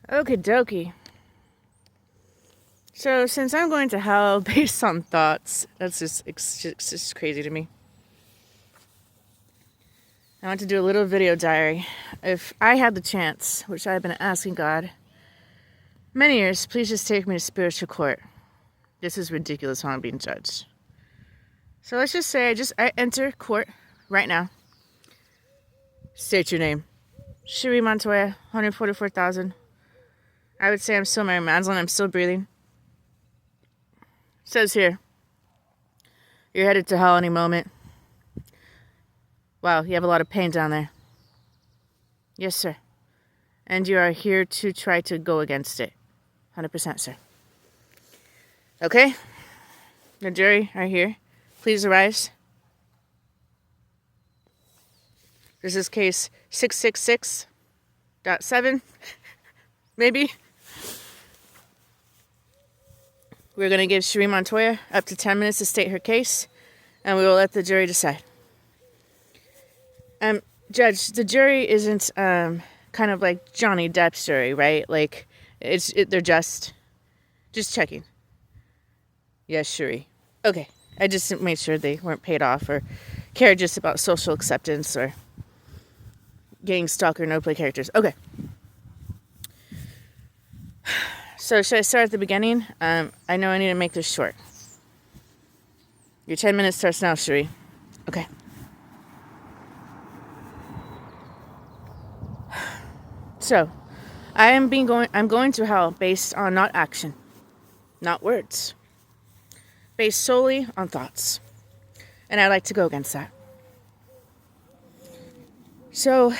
Okie dokie. So, since I'm going to hell based on thoughts, it's just crazy to me. I want to do a little video diary. If I had the chance, which I've been asking God many years, please just take me to spiritual court. This is ridiculous how I'm being judged. So let's just say I enter court right now. State your name. Cherie Montoya, 144,000. I would say I'm still Mary Magdalene. I'm still breathing. It says here, you're headed to hell any moment. Wow, you have a lot of pain down there. Yes, sir. And you are here to try to go against it. 100%, sir. Okay? The jury are here. Please arise. This is case 666.7. Maybe. We're going to give Cherie Montoya up to 10 minutes to state her case, and we will let the jury decide. Judge, the jury isn't kind of like Johnny Depp's jury, right? Like, they're just checking. Yes, Cherie. Okay. I just made sure they weren't paid off or cared just about social acceptance or getting stalker no-play characters. Okay. So should I start at the beginning? I know I need to make this short. Your 10 minutes starts now, Cherie. Okay. So, I'm going to hell based on not action, not words, based solely on thoughts, and I'd like to go against that. So,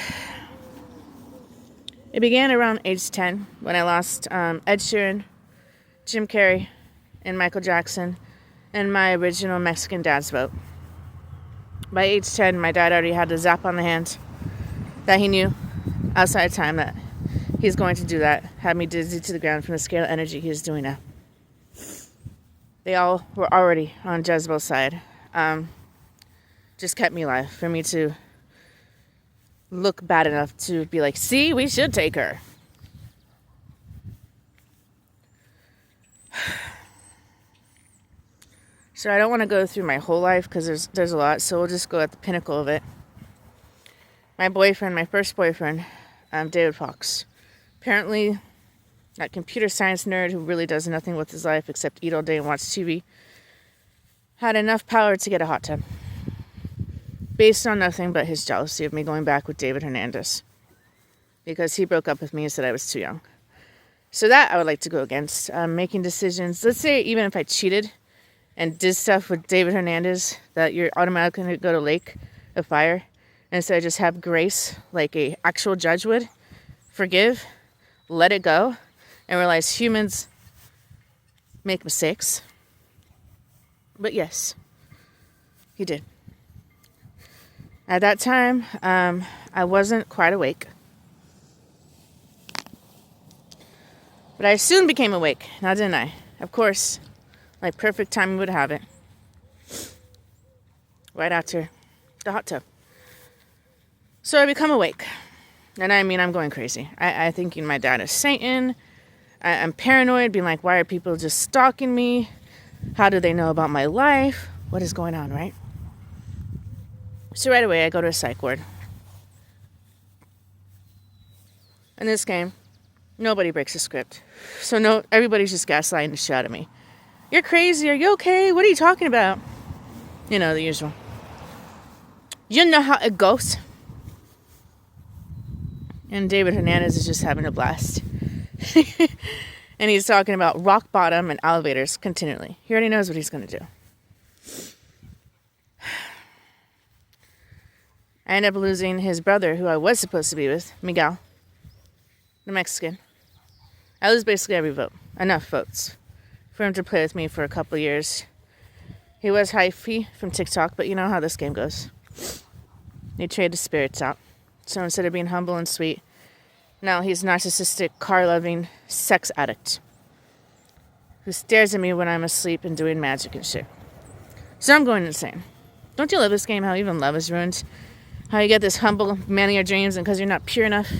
it began around age 10 when I lost Ed Sheeran, Jim Carrey, and Michael Jackson, and my original Mexican dad's vote. By age 10, my dad already had the zap on the hand that he knew outside time that he's going to do that. Had me dizzy to the ground from the scale of energy he was doing now. They all were already on Jezebel's side. Just kept me alive for me to look bad enough to be like, see, we should take her. So I don't want to go through my whole life because there's a lot, so we'll just go at the pinnacle of it. My first boyfriend, David Fox. Apparently, that computer science nerd who really does nothing with his life except eat all day and watch TV, had enough power to get a hot tub. Based on nothing but his jealousy of me going back with David Hernandez. Because he broke up with me and said I was too young. So that I would like to go against. Making decisions. Let's say even if I cheated and did stuff with David Hernandez, that you're automatically going to go to lake of fire. Instead, just have grace like a actual judge would. Forgive, let it go, and realize humans make mistakes. But yes, he did. At that time, I wasn't quite awake. But I soon became awake, now didn't I? Of course, like perfect timing would have it. Right after the hot tub. So I become awake. And I mean, I'm going crazy. I thinking my dad is Satan. I'm paranoid, being like, why are people just stalking me? How do they know about my life? What is going on, right? So right away, I go to a psych ward. In this game, nobody breaks the script. So everybody's just gaslighting the shit out of me. You're crazy. Are you okay? What are you talking about? You know, the usual. You know how it goes. And David Hernandez is just having a blast. And he's talking about rock bottom and elevators continually. He already knows what he's going to do. I end up losing his brother, who I was supposed to be with, Miguel, the Mexican. I lose basically every vote. Enough votes for him to play with me for a couple years. He was hyphy from TikTok, but you know how this game goes. They trade the spirits out. So instead of being humble and sweet, now he's a narcissistic, car-loving sex addict who stares at me when I'm asleep and doing magic and shit. So I'm going insane. Don't you love this game, how even love is ruined? How you get this humble man of your dreams, and because you're not pure enough,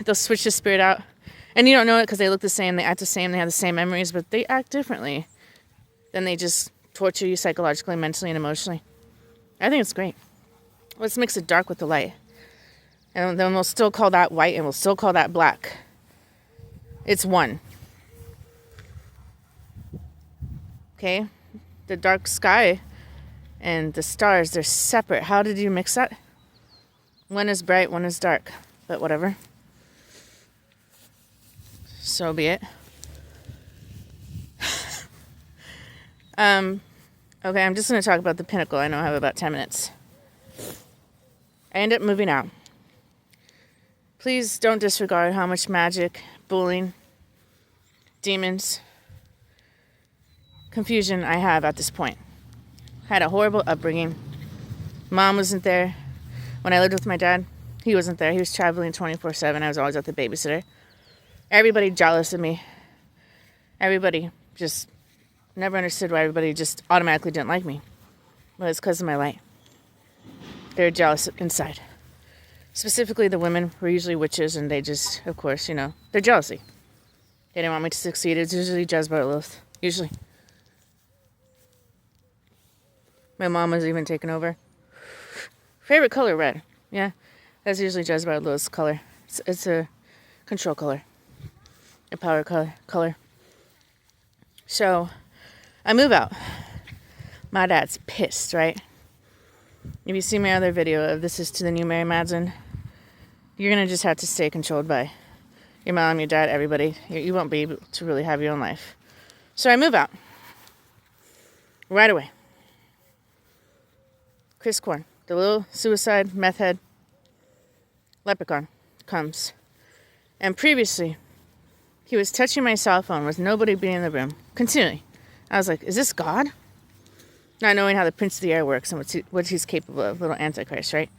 they'll switch the spirit out And you don't know it because they look the same, they act the same, they have the same memories, but they act differently. Then they just torture you psychologically, mentally, and emotionally. I think it's great. Let's mix the dark with the light. And then we'll still call that white and we'll still call that black. It's one. Okay? The dark sky and the stars, they're separate. How did you mix that? One is bright, one is dark. But whatever. So be it. Okay, I'm just going to talk about the Pinnacle. I know I have about 10 minutes. I end up moving out. Please don't disregard how much magic, bullying, demons, confusion I have at this point. I had a horrible upbringing. Mom wasn't there. When I lived with my dad, he wasn't there. He was traveling 24/7. I was always at the babysitter. Everybody jealous of me. Everybody just never understood why everybody just automatically didn't like me. Well, it's because of my light. They were jealous inside. Specifically, the women were usually witches, and they just, of course, they're jealousy. They didn't want me to succeed. It's usually Jezebel or Lilith. Usually. My mom was even taken over. Favorite color, red. Yeah, that's usually Jezebel or Lilith's color. It's a control color. A power color. So, I move out. My dad's pissed, right? If you see my other video of This Is to the New Mary Madsen, you're going to just have to stay controlled by your mom, your dad, everybody. You won't be able to really have your own life. So I move out. Right away. Chris Korn, the little suicide meth head leprechaun, comes. And previously, he was touching my cell phone with nobody being in the room. Continually. I was like, is this God? Not knowing how the Prince of the Air works and what he's capable of. Little Antichrist, right?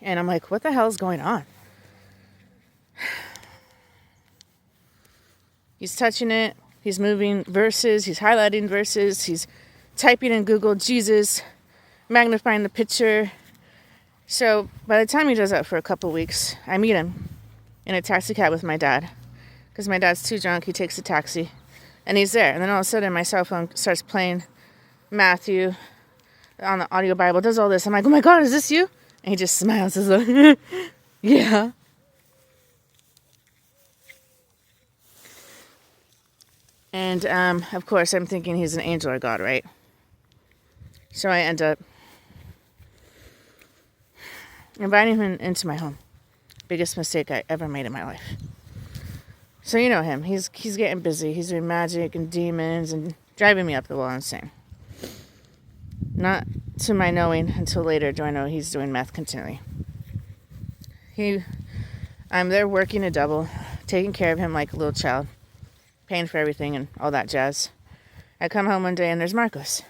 And I'm like, what the hell is going on? He's touching it. He's moving verses. He's highlighting verses. He's typing in Google Jesus, magnifying the picture. So by the time he does that for a couple weeks, I meet him in a taxi cab with my dad. Because my dad's too drunk. He takes a taxi. And he's there. And then all of a sudden, my cell phone starts playing Matthew on the audio Bible. Does all this. I'm like, oh my God, is this you? And he just smiles. He's like, yeah. And, of course, I'm thinking he's an angel or God, right? So I end up inviting him into my home. Biggest mistake I ever made in my life. So you know him. He's getting busy. He's doing magic and demons and driving me up the wall insane. Not to my knowing until later do I know he's doing meth continually. I'm there working a double, taking care of him like a little child, paying for everything and all that jazz. I come home one day and there's Marcos.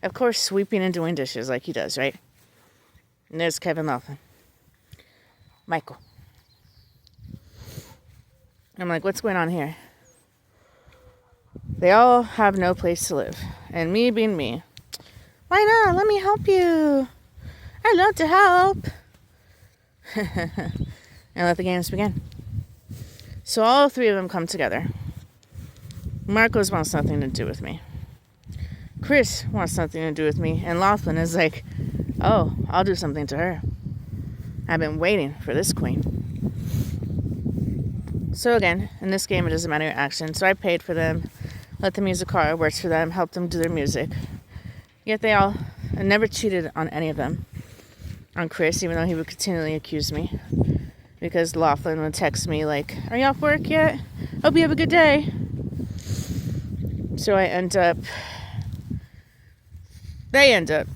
Of course, sweeping and doing dishes like he does, right? And there's Kevin Laughlin. Michael. I'm like, what's going on here? They all have no place to live. And me being me, why not? Let me help you. I'd love to help. And let the games begin. So all three of them come together. Marcos wants nothing to do with me. Chris wants nothing to do with me. And Laughlin is like, oh, I'll do something to her. I've been waiting for this queen. So again, in this game, it doesn't matter your action. So I paid for them, let them use the car, worked for them, helped them do their music. Yet I never cheated on any of them. On Chris, even though he would continually accuse me. Because Laughlin would text me like, are you off work yet? Hope you have a good day. So they end up,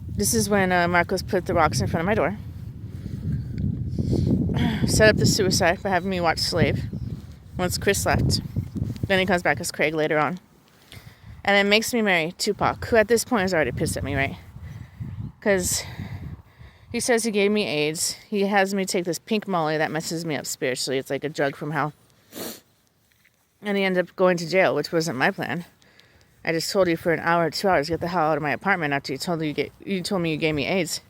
this is when Marcos put the rocks in front of my door. Set up the suicide by having me watch Slave once Chris left. Then he comes back as Craig later on. And then makes me marry Tupac, who at this point is already pissed at me, right? Because he says he gave me AIDS. He has me take this pink Molly that messes me up spiritually. It's like a drug from hell. And he ended up going to jail, which wasn't my plan. I just told you for an hour or 2 hours, get the hell out of my apartment after you told me you gave me AIDS.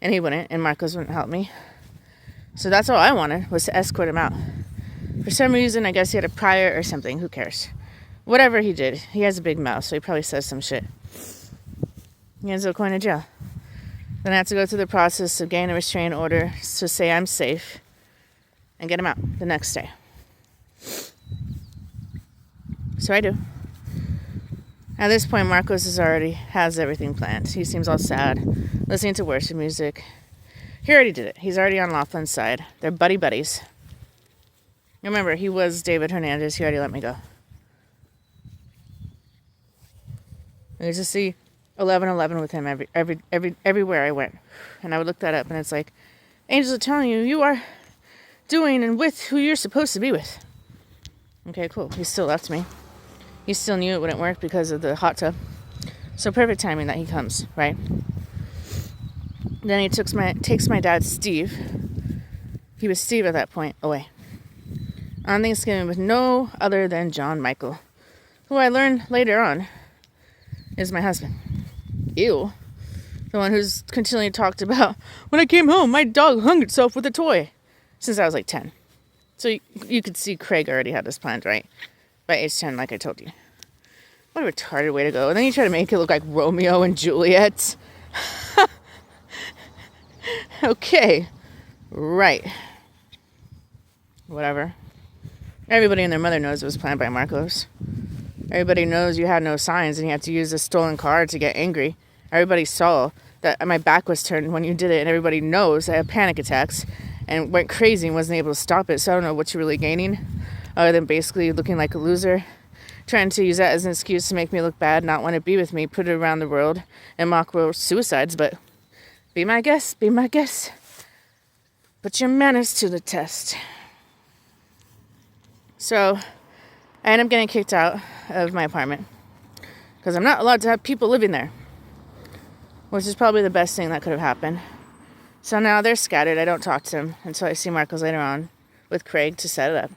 And he wouldn't, and Marcos wouldn't help me. So that's all I wanted, was to escort him out. For some reason, I guess he had a prior or something. Who cares? Whatever he did, he has a big mouth, so he probably says some shit. He ends up going to jail. Then I have to go through the process of getting a restraining order to say I'm safe and get him out the next day. So I do. At this point, Marcos has everything planned. He seems all sad, listening to worship music. He already did it. He's already on Laughlin's side. They're buddies. Remember, he was David Hernandez. He already let me go. I used to see 11:11 with him everywhere I went. And I would look that up, and it's like, angels are telling you, you are doing and with who you're supposed to be with. Okay, cool. He still left me. He still knew it wouldn't work because of the hot tub. So perfect timing that he comes, right? Then he takes my dad, Steve. He was Steve at that point, away. On Thanksgiving with no other than John Michael, who I learned later on is my husband. Ew. The one who's continually talked about, when I came home, my dog hung itself with a toy. Since I was like 10. So you could see Craig already had this planned, right? By age 10, like I told you. What a retarded way to go. And then you try to make it look like Romeo and Juliet. Okay. Right. Whatever. Everybody and their mother knows it was planned by Marcos. Everybody knows you had no signs and you had to use a stolen car to get angry. Everybody saw that my back was turned when you did it, and everybody knows I had panic attacks and went crazy and wasn't able to stop it. So I don't know what you're really gaining, other than basically looking like a loser, trying to use that as an excuse to make me look bad, not want to be with me, put it around the world, and mock world suicides. But be my guest, be my guest. Put your manners to the test. So I end up getting kicked out of my apartment because I'm not allowed to have people living there, which is probably the best thing that could have happened. So now they're scattered. I don't talk to them until I see Marcos later on with Craig to set it up.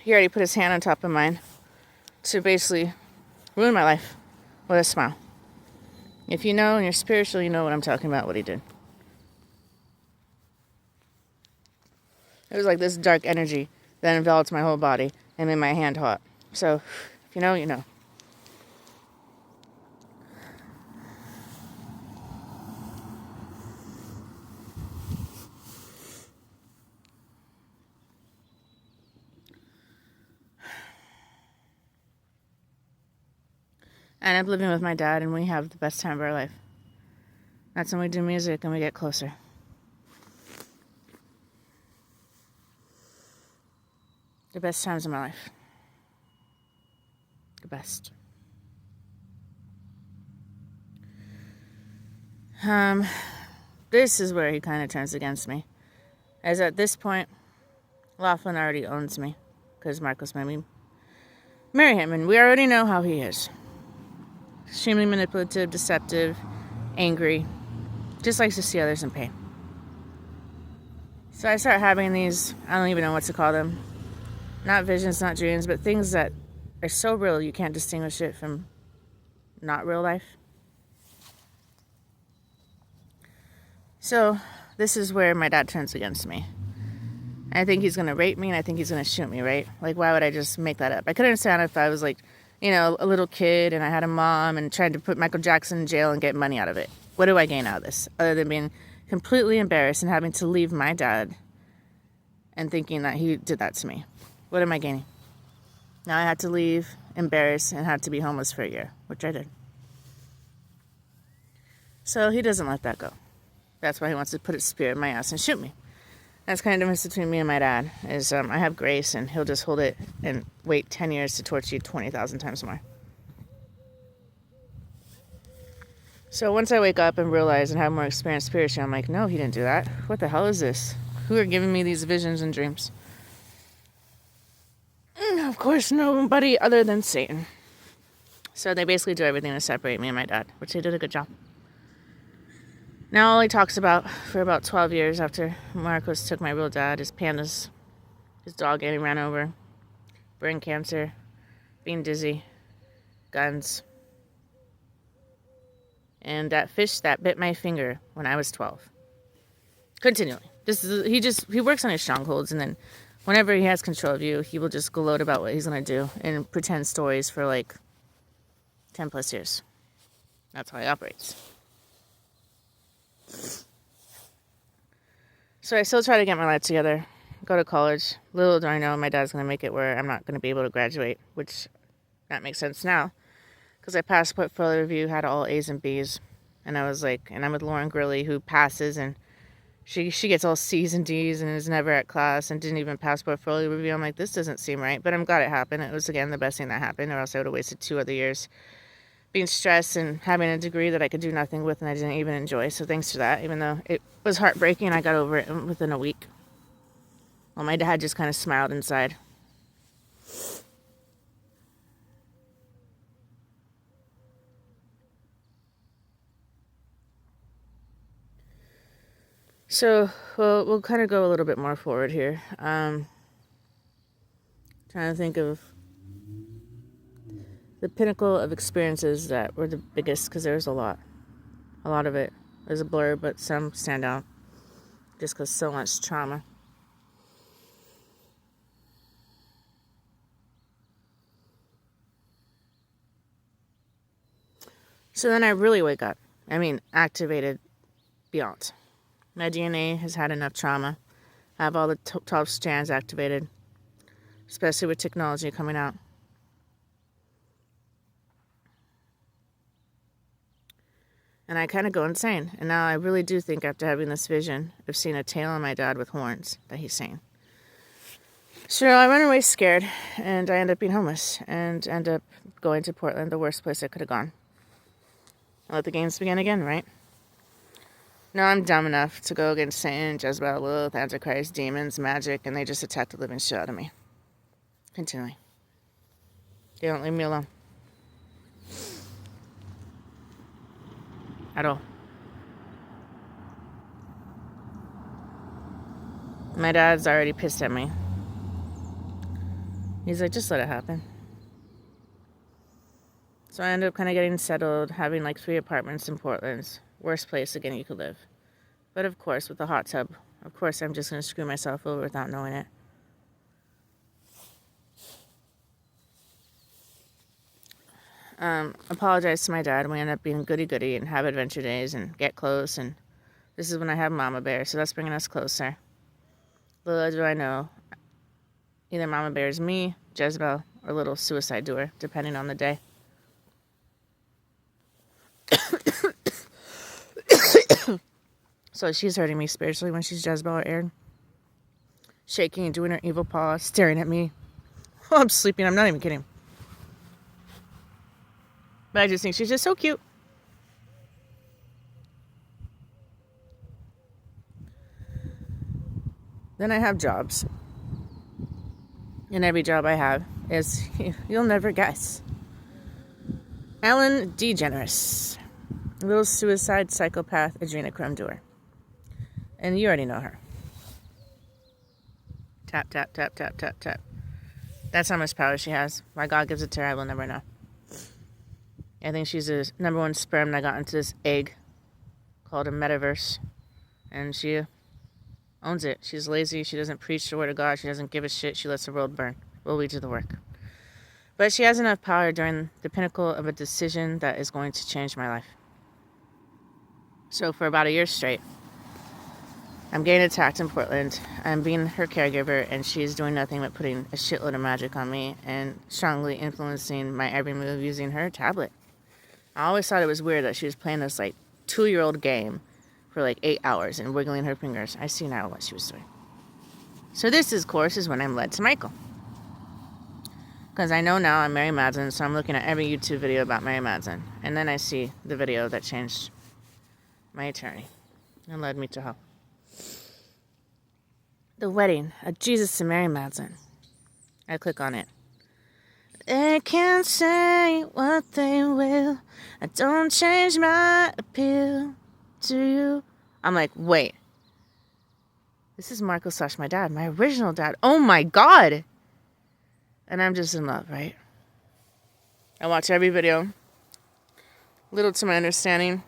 He already put his hand on top of mine to basically ruin my life with a smile. If you know and you're spiritual, you know what I'm talking about, what he did. It was like this dark energy that enveloped my whole body and made my hand hot. So, if you know, you know. I end up living with my dad, and we have the best time of our life. That's when we do music and we get closer. The best times of my life. The best. This is where he kind of turns against me. As at this point, Laughlin already owns me, because Marcos made me marry him, and we already know how he is. Extremely manipulative, deceptive, angry, just likes to see others in pain. So I start having these, I don't even know what to call them, not visions, not dreams, but things that are so real you can't distinguish it from not real life. So this is where my dad turns against me. I think he's going to rape me, and I think he's going to shoot me, right? Like, why would I just make that up? I could understand if I was like, you know, a little kid and I had a mom and tried to put Michael Jackson in jail and get money out of it. What do I gain out of this? Other than being completely embarrassed and having to leave my dad and thinking that he did that to me. What am I gaining? Now I had to leave, embarrassed, and had to be homeless for a year, which I did. So he doesn't let that go. That's why he wants to put his spear in my ass and shoot me. That's kind of the difference between me and my dad, is I have grace, and he'll just hold it and wait 10 years to torture you 20,000 times more. So once I wake up and realize and have more experience spiritually, I'm like, no, he didn't do that. What the hell is this? Who are giving me these visions and dreams? Of course, nobody other than Satan. So they basically do everything to separate me and my dad, which they did a good job. Now all he talks about for about 12 years after Marcos took my real dad is pandas, his dog getting ran over, brain cancer, being dizzy, guns, and that fish that bit my finger when I was 12. Continually. He works on his strongholds, and then whenever he has control of you, he will just gloat about what he's going to do and pretend stories for like 10 plus years. That's how he operates. So I still try to get my life together, go to college. Little do I know my dad's going to make it where I'm not going to be able to graduate, which that makes sense now. Because I passed portfolio review, had all A's and B's. And I was like, and I'm with Lauren Gurley, who passes, and she gets all C's and D's and is never at class and didn't even pass portfolio review. I'm like, this doesn't seem right. But I'm glad it happened. It was, again, the best thing that happened, or else I would have wasted 2 other years being stressed and having a degree that I could do nothing with and I didn't even enjoy. So thanks to that, even though it was heartbreaking, I got over it within a week. Well, my dad just kind of smiled inside. So, we'll kind of go a little bit more forward here. Trying to think of the pinnacle of experiences that were the biggest, because there's a lot of it. There's a blur, but some stand out just because so much trauma. So then I really wake up. I mean, activated beyond. My DNA has had enough trauma. I have all the 12 strands activated, especially with technology coming out. And I kind of go insane. And now I really do think, after having this vision of seeing a tail on my dad with horns, that he's sane. So I run away scared, and I end up being homeless and end up going to Portland, the worst place I could have gone. I'll let the games begin again, right? No, I'm dumb enough to go against Satan, Jezebel, Lilith, Antichrist, demons, magic, and they just attack the living shit out of me. Continually. They don't leave me alone. At all. My dad's already pissed at me. He's like, just let it happen. So I ended up kind of getting settled, having like 3 apartments in Portland. Worst place, again, you could live. But of course, with the hot tub, of course I'm just going to screw myself over without knowing it. Apologize to my dad. We end up being goody-goody and have adventure days and get close. And this is when I have Mama Bear, so that's bringing us closer. Little do I know, either Mama Bear is me, Jezebel, or little suicide doer, depending on the day. So she's hurting me spiritually when she's Jezebel or Aaron. Shaking and doing her evil paw, staring at me while I'm sleeping. I'm not even kidding. But I just think she's just so cute. Then I have jobs. And every job I have is, you'll never guess, Ellen DeGeneres. A little suicide psychopath adrenochrome doer. And you already know her. Tap, tap, tap, tap, tap, tap. That's how much power she has. Why God gives it to her, I will never know. I think she's the number 1 sperm that got into this egg called a metaverse. And she owns it. She's lazy. She doesn't preach the word of God. She doesn't give a shit. She lets the world burn. We'll lead to the work. But she has enough power during the pinnacle of a decision that is going to change my life. So for about a year straight, I'm getting attacked in Portland. I'm being her caregiver, and she's doing nothing but putting a shitload of magic on me and strongly influencing my every move using her tablet. I always thought it was weird that she was playing this like 2-year-old game for like 8 hours and wiggling her fingers. I see now what she was doing. So this, of course, is when I'm led to Michael. Because I know now I'm Mary Madsen, so I'm looking at every YouTube video about Mary Madsen. And then I see the video that changed my eternity and led me to hell. The wedding of Jesus and Mary Madsen. I click on it. They can say what they will. I don't change my appeal to you. I'm like, wait. This is Marco / my dad, my original dad. Oh my God. And I'm just in love, right? I watch every video. Little to my understanding,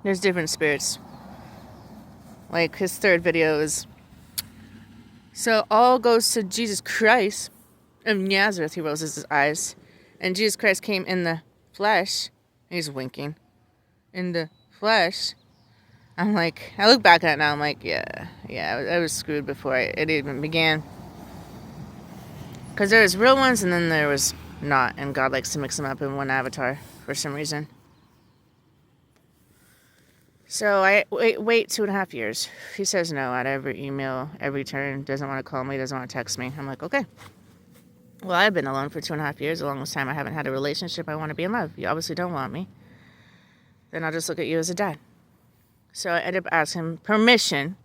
There's different spirits. Like his third video is, so all goes to Jesus Christ of Nazareth. He rolls his eyes. And Jesus Christ came in the flesh. He's winking. In the flesh. I'm like, I look back at it now, I'm like, yeah, I was screwed before it even began. Because there was real ones and then there was not. And God likes to mix them up in one avatar for some reason. So I wait 2.5 years. He says no at every email, every turn. Doesn't want to call me, doesn't want to text me. I'm like, okay. Well, I've been alone for 2.5 years. The longest time I haven't had a relationship. I want to be in love. You obviously don't want me. Then I'll just look at you as a dad. So I ended up asking permission.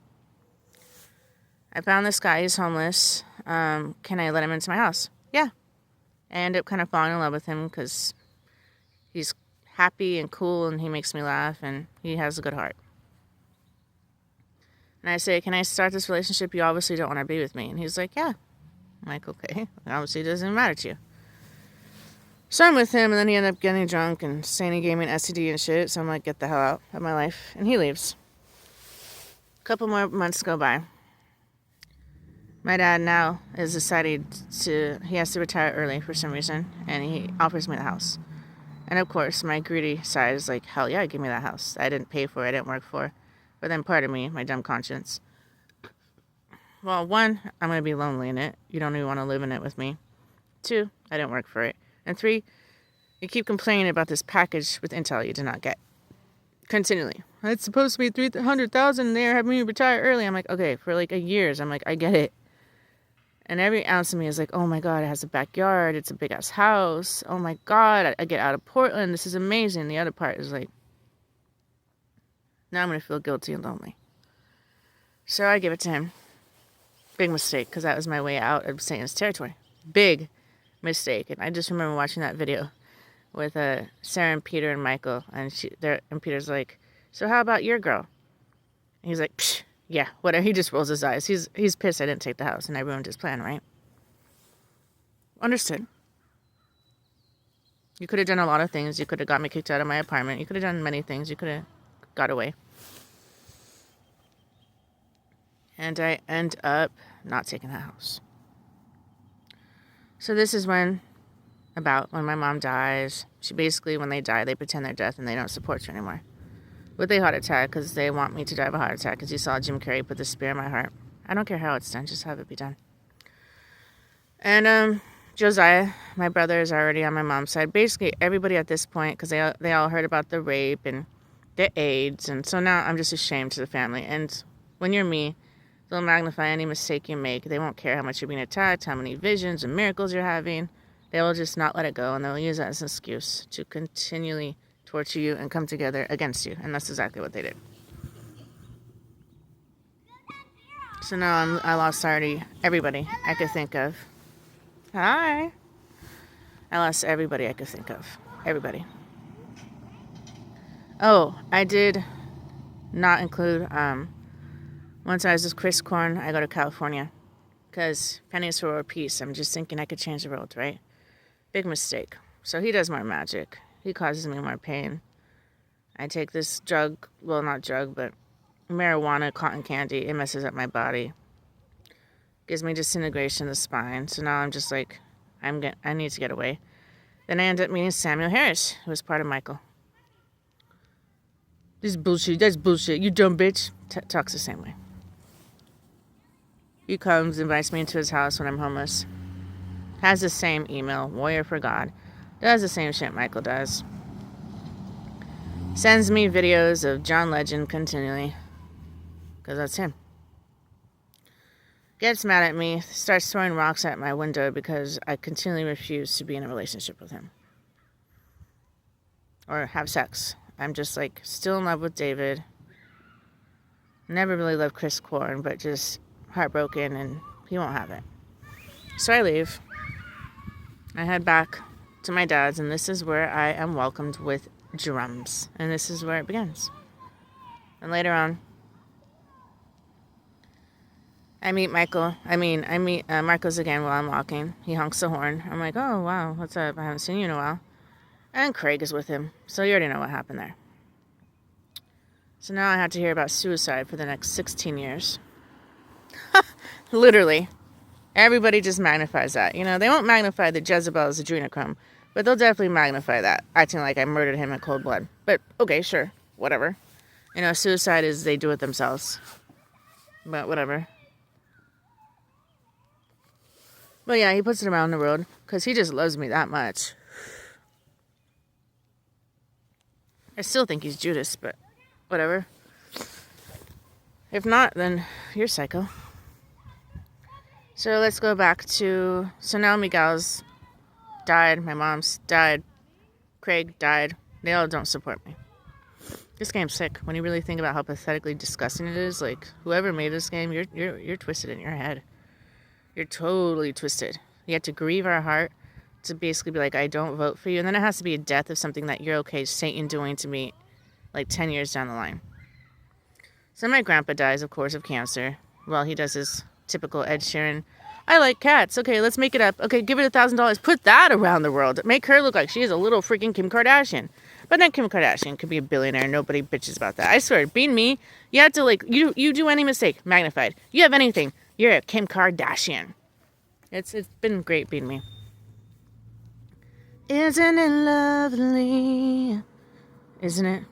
I found this guy. He's homeless. Can I let him into my house? Yeah. I ended up kind of falling in love with him because he's happy and cool and he makes me laugh and he has a good heart. And I say, can I start this relationship? You obviously don't want to be with me. And he's like, yeah. I'm like, okay. Obviously it doesn't matter to you. So I'm with him and then he ended up getting drunk and saying he gave me an STD and shit. So I'm like, get the hell out of my life. And he leaves. A couple more months go by. My dad now is decided he has to retire early for some reason. And he offers me the house. And of course, my greedy side is like, hell yeah, give me that house. I didn't pay for it, I didn't work for it. But then part of me, my dumb conscience. Well, 1, I'm going to be lonely in it. You don't even want to live in it with me. 2, I didn't work for it. And 3, you keep complaining about this package with Intel you did not get. Continually. It's supposed to be $300,000 and they're having me retire early. I'm like, okay, for like a years. I'm like, I get it. And every ounce of me is like, oh my God, it has a backyard. It's a big ass house. Oh my God, I get out of Portland. This is amazing. The other part is like, now I'm going to feel guilty and lonely. So I give it to him. Big mistake, because that was my way out of Satan's territory. Big mistake. And I just remember watching that video with Sarah and Peter and Michael. And Peter's like, so how about your girl? And he's like, psh. Yeah, whatever. He just rolls his eyes. He's pissed I didn't take the house and I ruined his plan, right? Understood. You could have done a lot of things. You could have got me kicked out of my apartment. You could have done many things. You could have got away. And I end up not taking the house. So this is when my mom dies. She basically, when they die, they pretend they're dead and they don't support you anymore. With a heart attack, because they want me to die of a heart attack, because you saw Jim Carrey put the spear in my heart. I don't care how it's done, just have it be done. And Josiah, my brother, is already on my mom's side. Basically, everybody at this point, because they all heard about the rape and the AIDS, and so now I'm just ashamed to the family. And when you're me, they'll magnify any mistake you make. They won't care how much you're being attacked, how many visions and miracles you're having. They will just not let it go, and they'll use that as an excuse to continually torture you and come together against you. And that's exactly what they did. So now I lost already everybody I could think of. Hi. I lost everybody I could think of. Everybody. Oh, I did not include, once I was with Chris Korn, I go to California. Because pennies for world peace. I'm just thinking I could change the world, right? Big mistake. So he does more magic. He causes me more pain. I take this drug, well, not drug, but marijuana, cotton candy. It messes up my body. Gives me disintegration of the spine. So now I'm just like, I need to get away. Then I end up meeting Samuel Harris, who was part of Michael. This is bullshit. That's bullshit. You dumb bitch. Talks the same way. He comes, invites me into his house when I'm homeless. Has the same email, Warrior for God. Does the same shit Michael does. Sends me videos of John Legend continually. Because that's him. Gets mad at me. Starts throwing rocks at my window because I continually refuse to be in a relationship with him. Or have sex. I'm just like still in love with David. Never really loved Chris Korn, but just heartbroken and he won't have it. So I leave. I head back to my dad's, and this is where I am welcomed with drums. And this is where it begins. And later on, I meet Marcos again while I'm walking. He honks the horn. I'm like, oh, wow, what's up? I haven't seen you in a while. And Craig is with him. So you already know what happened there. So now I have to hear about suicide for the next 16 years. Literally. Everybody just magnifies that. You know, they won't magnify the Jezebel's adrenochrome, but they'll definitely magnify that, acting like I murdered him in cold blood. But, okay, sure. Whatever. You know, suicide is they do it themselves. But whatever. But yeah, he puts it around the road because he just loves me that much. I still think he's Judas, but whatever. If not, then you're psycho. So let's go back to... So now Miguel's died. My mom's died. Craig died. They all don't support me. This game's sick. When you really think about how pathetically disgusting it is, like, whoever made this game, you're twisted in your head. You're totally twisted. You have to grieve our heart to basically be like, I don't vote for you. And then it has to be a death of something that you're okay Satan doing to me like 10 years down the line. So my grandpa dies, of course, of cancer. Well, he does his typical Ed Sheeran. I like cats. Okay, let's make it up. Okay, give it $1,000. Put that around the world. Make her look like she is a little freaking Kim Kardashian. But then Kim Kardashian could be a billionaire. Nobody bitches about that. I swear, being me, you have to like, you do any mistake, magnified. You have anything, you're a Kim Kardashian. It's been great being me. Isn't it lovely? Isn't it?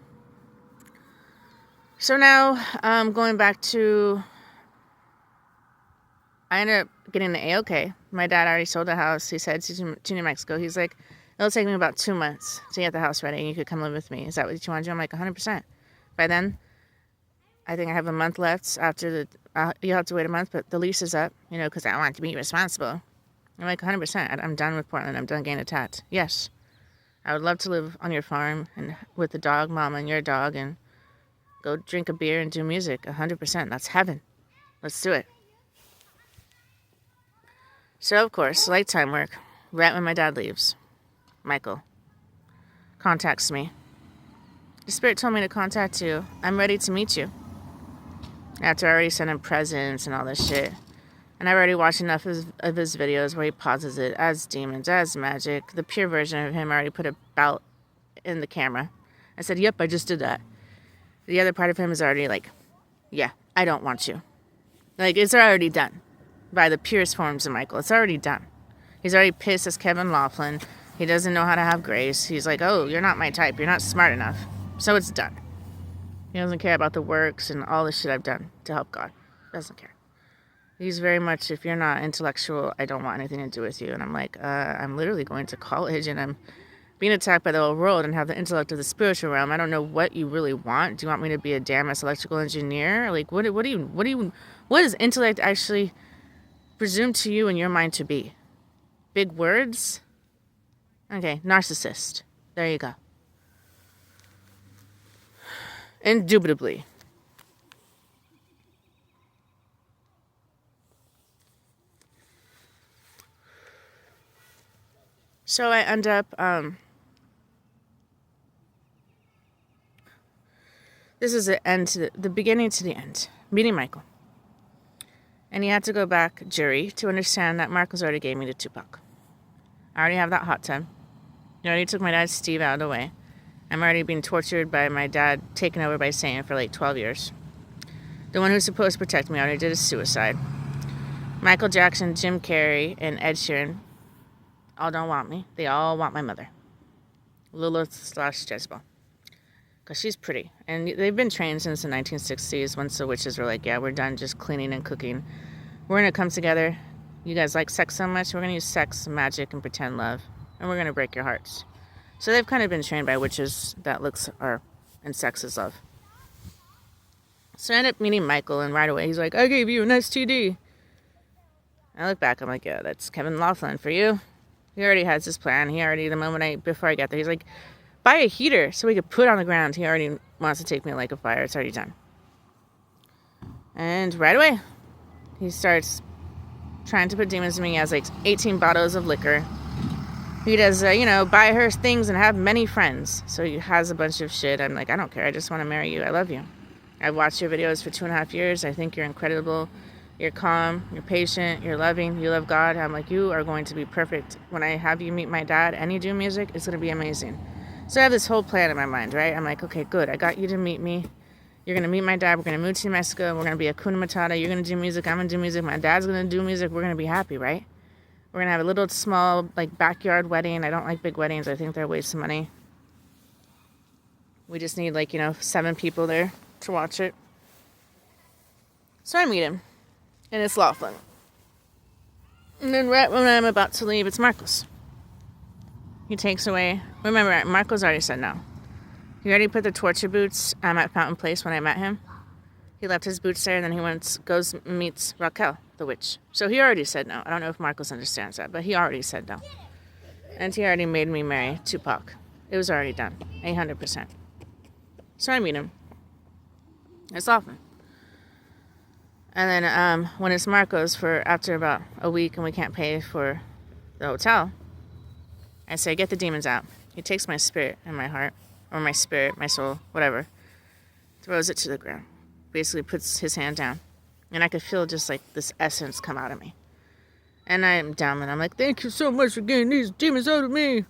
So now, going back to, I ended up getting the A-OK. My dad already sold the house. He said to New Mexico, he's like, it'll take me about 2 months to get the house ready and you could come live with me. Is that what you want to do? I'm like, 100%. By then, I think I have a month left after you'll have to wait a month, but the lease is up, you know, because I want to be responsible. I'm like, 100%. I'm done with Portland. I'm done getting attacked. Yes. I would love to live on your farm and with the dog, mama, and your dog, and go drink a beer and do music. 100%. That's heaven. Let's do it. So, of course, nighttime work. Right when my dad leaves, Michael contacts me. The Spirit told me to contact you. I'm ready to meet you. After I already sent him presents and all this shit. And I've already watched enough of his videos where he pauses it as demons, as magic. The pure version of him already put a belt in the camera. I said, yep, I just did that. The other part of him is already like, yeah, I don't want you. Like, it's already done. By the purest forms of Michael. It's already done. He's already pissed as Kevin Laughlin. He doesn't know how to have grace. He's like, oh, you're not my type. You're not smart enough. So it's done. He doesn't care about the works and all the shit I've done to help God. Doesn't care. He's very much, if you're not intellectual, I don't want anything to do with you. And I'm like, I'm literally going to college and I'm being attacked by the whole world and have the intellect of the spiritual realm. I don't know what you really want. Do you want me to be a damn ass electrical engineer? Like, what does intellect actually presume to you in your mind to be? Big words? Okay, narcissist. There you go. Indubitably. So I end up, this is the beginning to the end. Meeting Michael. And you had to go back, jury, to understand that Marcos already gave me the Tupac. I already have that hot tub. You already took my dad, Steve, out of the way. I'm already being tortured by my dad, taken over by Satan for like 12 years. The one who's supposed to protect me already did a suicide. Michael Jackson, Jim Carrey, and Ed Sheeran all don't want me. They all want my mother. Lilith/Jezebel. Because she's pretty. And they've been trained since the 1960s once the witches were like, yeah, we're done just cleaning and cooking. We're going to come together. You guys like sex so much, we're going to use sex, magic, and pretend love. And we're going to break your hearts. So they've kind of been trained by witches that looks are and sex is love. So I ended up meeting Michael, and right away he's like, I gave you an STD. I look back, I'm like, yeah, that's Kevin Laughlin for you. He already has his plan. Before I get there, he's like, buy a heater so we could put it on the ground. He already wants to take me like a fire. It's already done. And right away, he starts trying to put demons in me. He has like 18 bottles of liquor. He does, buy her things and have many friends. So he has a bunch of shit. I'm like, I don't care. I just want to marry you. I love you. I've watched your videos for 2.5 years. I think you're incredible. You're calm. You're patient. You're loving. You love God. I'm like, you are going to be perfect. When I have you meet my dad and you do music, it's going to be amazing. So I have this whole plan in my mind, right? I'm like, okay, good. I got you to meet me. You're going to meet my dad. We're going to move to New Mexico. We're going to be Hakuna Matata. You're going to do music. I'm going to do music. My dad's going to do music. We're going to be happy, right? We're going to have a little small, like, backyard wedding. I don't like big weddings. I think they're a waste of money. We just need, like, 7 people there to watch it. So I meet him. And it's Laughlin. And then right when I'm about to leave, it's Marcos. He takes away... Remember, Marcos already said no. He already put the torture boots at Fountain Place when I met him. He left his boots there, and then he goes and meets Raquel, the witch. So he already said no. I don't know if Marcos understands that, but he already said no. And he already made me marry Tupac. It was already done. 800%. So I meet him. It's Laughlin. And then when it's Marcos for after about a week and we can't pay for the hotel, I say, get the demons out. He takes my spirit and my heart, or my spirit, my soul, whatever, throws it to the ground. Basically puts his hand down. And I could feel just like this essence come out of me. And I'm down and I'm like, thank you so much for getting these demons out of me.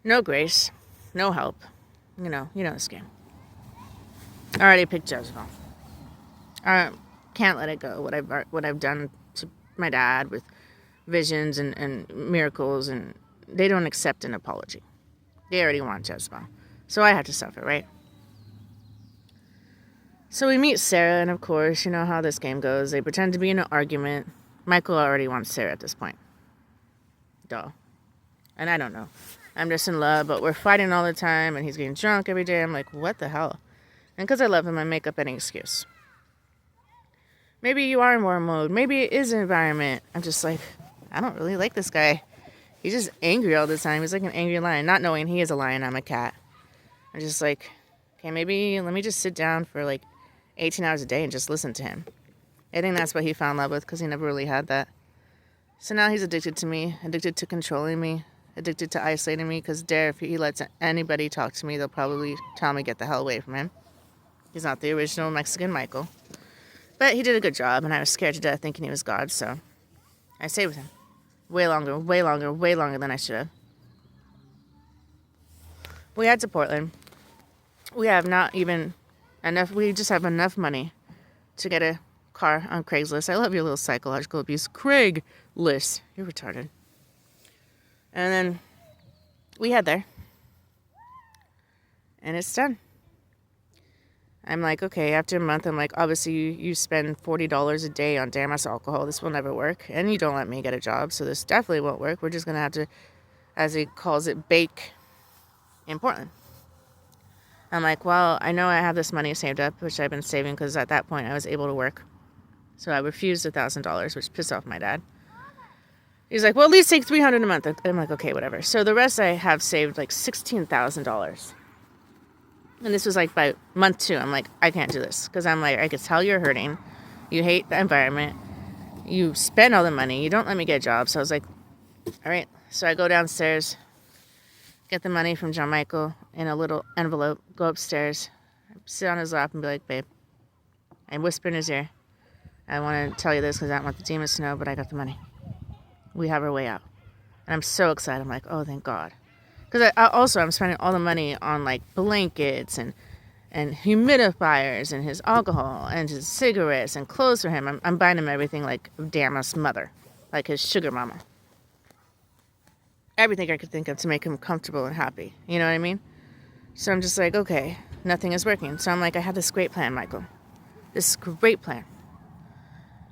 No grace. No help. You know this game. I already picked Jezebel. I can't let it go. What I've done to my dad with visions and miracles, and they don't accept an apology. They already want Jezebel. So I have to suffer, right? So we meet Sarah, and of course, you know how this game goes. They pretend to be in an argument. Michael already wants Sarah at this point. Duh. And I don't know. I'm just in love, but we're fighting all the time, and he's getting drunk every day. I'm like, what the hell? And because I love him, I make up any excuse. Maybe you are in war mode. Maybe it is an environment. I'm just like, I don't really like this guy. He's just angry all the time. He's like an angry lion, not knowing he is a lion, I'm a cat. I'm just like, okay, maybe let me just sit down for like 18 hours a day and just listen to him. I think that's what he found love with, because he never really had that. So now he's addicted to me, addicted to controlling me, addicted to isolating me, because if he lets anybody talk to me, they'll probably tell me get the hell away from him. He's not the original Mexican Michael. But he did a good job, and I was scared to death thinking he was God, so I stayed with him. Way longer than I should have. We head to Portland. We have not even enough, we just have enough money to get a car on Craigslist. I love your little psychological abuse. Craigslist. You're retarded. And then we head there. And it's done. I'm like, okay, after a month, I'm like, obviously you spend $40 a day on damn ass alcohol. This will never work. And you don't let me get a job, so this definitely won't work. We're just going to have to, as he calls it, bake in Portland. I'm like, well, I know I have this money saved up, which I've been saving because at that point I was able to work. So I refused $1,000, which pissed off my dad. He's like, well, at least take $300 a month. I'm like, okay, whatever. So the rest I have saved like $16,000. And this was like by month 2. I'm like, I can't do this. Because I'm like, I could tell you're hurting. You hate the environment. You spend all the money. You don't let me get a job. So I was like, all right. So I go downstairs, get the money from John Michael in a little envelope, go upstairs, sit on his lap and be like, babe, I whisper in his ear, I want to tell you this because I don't want the demons to know, but I got the money. We have our way out. And I'm so excited. I'm like, oh, thank God. Because I'm spending all the money on like blankets and humidifiers and his alcohol and his cigarettes and clothes for him. I'm buying him everything like Dama's mother, like his sugar mama. Everything I could think of to make him comfortable and happy. You know what I mean? So I'm just like, okay, nothing is working. So I'm like, I have this great plan, Michael. This great plan.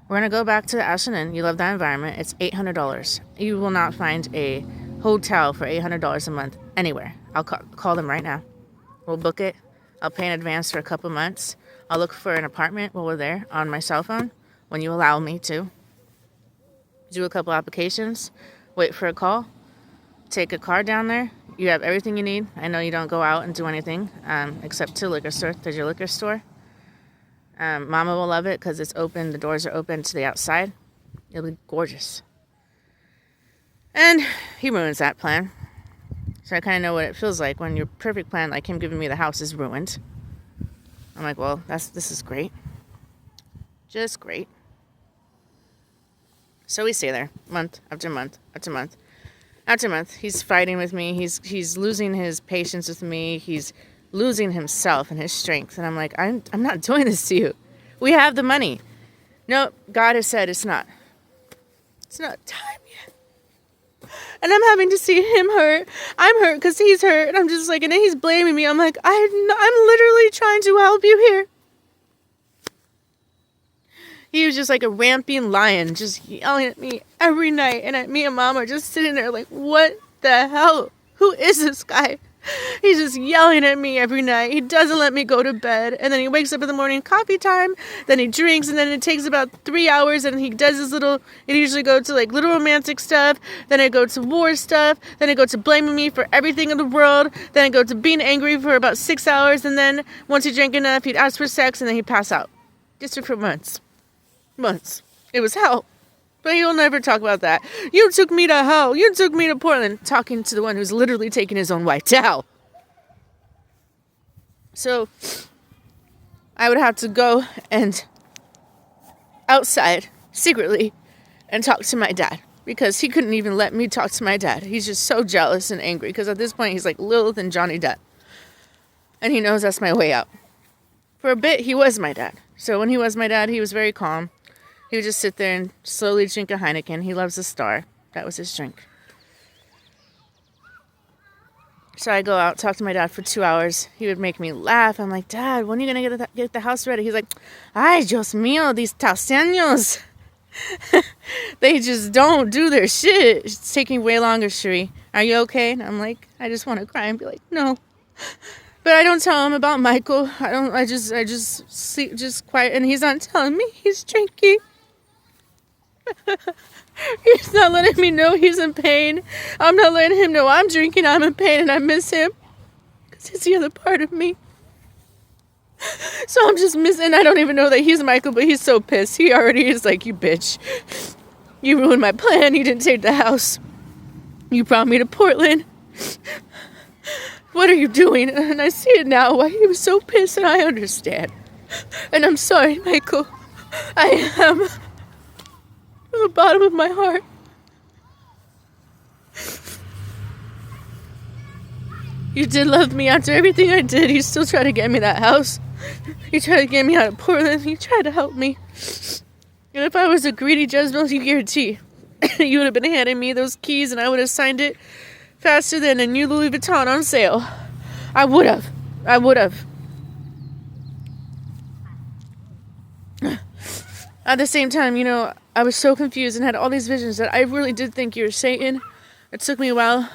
We're going to go back to the Ashland Inn. You love that environment. It's $800. You will not find a hotel for $800 a month anywhere. I'll call them right now. We'll book it. I'll pay in advance for a couple months. I'll look for an apartment while we're there on my cell phone when you allow me to. Do a couple applications. Wait for a call. Take a car down there. You have everything you need. I know you don't go out and do anything except to the liquor store. There's your liquor store. Mama will love it because it's open. The doors are open to the outside. It'll be gorgeous. And he ruins that plan. So I kind of know what it feels like when your perfect plan, like him giving me the house, is ruined. I'm like, well, this is great. Just great. So we stay there month after month after month. After a month, he's fighting with me. He's losing his patience with me. He's losing himself and his strength. And I'm like, I'm not doing this to you. We have the money. No, God has said it's not. It's not time yet. And I'm having to see him hurt. I'm hurt because he's hurt. And I'm just like, and then he's blaming me. I'm like, I'm literally trying to help you here. He was just like a ramping lion, just yelling at me every night. And me and Mom are just sitting there like, what the hell? Who is this guy? He's just yelling at me every night. He doesn't let me go to bed. And then he wakes up in the morning, coffee time. Then he drinks. And then it takes about 3 hours. And he does his it usually go to like little romantic stuff. Then I go to war stuff. Then I go to blaming me for everything in the world. Then I go to being angry for about 6 hours. And then once he drank enough, he'd ask for sex. And then he'd pass out. Just for months. It was hell. But he'll never talk about that. You took me to hell. You took me to Portland. Talking to the one who's literally taking his own wife to hell. So I would have to go and outside secretly and talk to my dad. Because he couldn't even let me talk to my dad. He's just so jealous and angry. Because at this point he's like Lilith and Johnny Depp. And he knows that's my way out. For a bit he was my dad. So when he was my dad, he was very calm. He would just sit there and slowly drink a Heineken. He loves a Star. That was his drink. So I go out, talk to my dad for 2 hours. He would make me laugh. I'm like, Dad, when are you going to get the house ready? He's like, ay, Dios mío, these Tauseños. They just don't do their shit. It's taking way longer, Cherie. Are you okay? And I'm like, I just want to cry and be like, no. But I don't tell him about Michael. I just sleep just quiet. And he's not telling me he's drinking. He's not letting me know he's in pain. I'm not letting him know I'm drinking, I'm in pain, and I miss him. Because he's the other part of me. So I'm just missing. I don't even know that he's Michael, but he's so pissed. He already is like, you bitch. You ruined my plan. You didn't take the house. You brought me to Portland. What are you doing? And I see it now, why he was so pissed, and I understand. And I'm sorry, Michael. I am... from the bottom of my heart. You did love me after everything I did. You still tried to get me that house. You tried to get me out of Portland. You tried to help me. And if I was a greedy Jezebel, you guarantee you would have been handing me those keys and I would have signed it faster than a new Louis Vuitton on sale. I would have. At the same time, I was so confused and had all these visions that I really did think you were Satan. It took me a while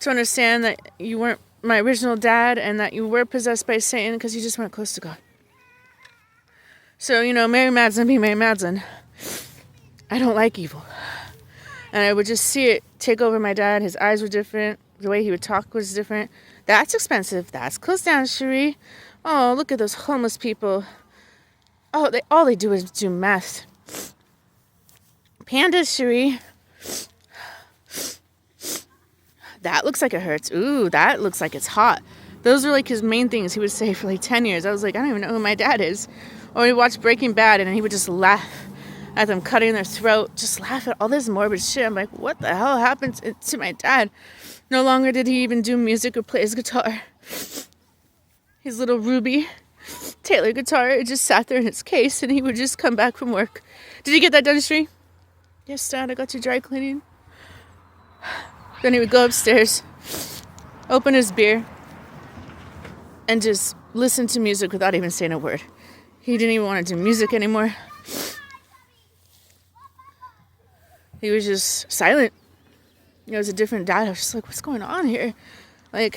to understand that you weren't my original dad and that you were possessed by Satan because you just weren't close to God. So, Mary Madsen being Mary Madsen, I don't like evil. And I would just see it take over my dad. His eyes were different. The way he would talk was different. That's expensive. That's close down, Cherie. Oh, look at those homeless people. Oh, all they do is do meth. Pandas, Cherie. That looks like it hurts. Ooh, that looks like it's hot. Those are like his main things he would say for like 10 years. I was like, I don't even know who my dad is. Or he watched Breaking Bad and he would just laugh at them cutting their throat. Just laugh at all this morbid shit. I'm like, what the hell happened to my dad? No longer did he even do music or play his guitar. His little Ruby Taylor guitar, it just sat there in its case and he would just come back from work. Did you get that done, Shree? Yes, Dad, I got you dry cleaning. Then he would go upstairs, open his beer, and just listen to music without even saying a word. He didn't even want to do music anymore. He was just silent. It was a different dad. I was just like, what's going on here? And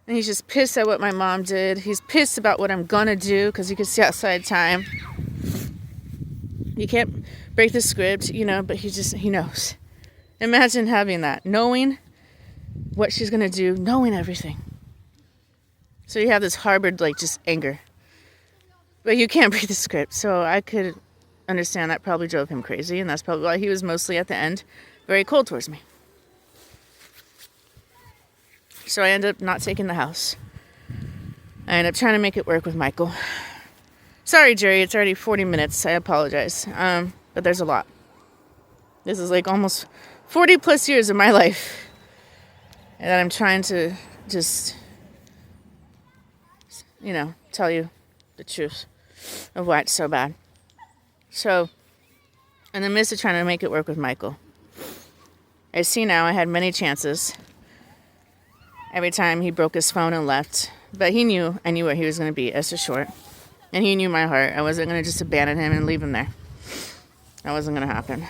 he's just pissed at what my mom did. He's pissed about what I'm gonna do because he could see outside time. You can't break the script, but he knows. Imagine having that, knowing what she's gonna do, knowing everything. So you have this harbored, just anger. But you can't break the script, so I could understand that probably drove him crazy, and that's probably why he was mostly at the end very cold towards me. So I ended up not taking the house. I ended up trying to make it work with Michael. Sorry, Jerry, it's already 40 minutes. I apologize. But there's a lot. This is almost 40 plus years of my life. And that I'm trying to just, tell you the truth of why it's so bad. So, in the midst of trying to make it work with Michael, I see now I had many chances. Every time he broke his phone and left. But I knew where he was going to be, Esther Short. And he knew my heart. I wasn't going to just abandon him and leave him there. That wasn't going to happen.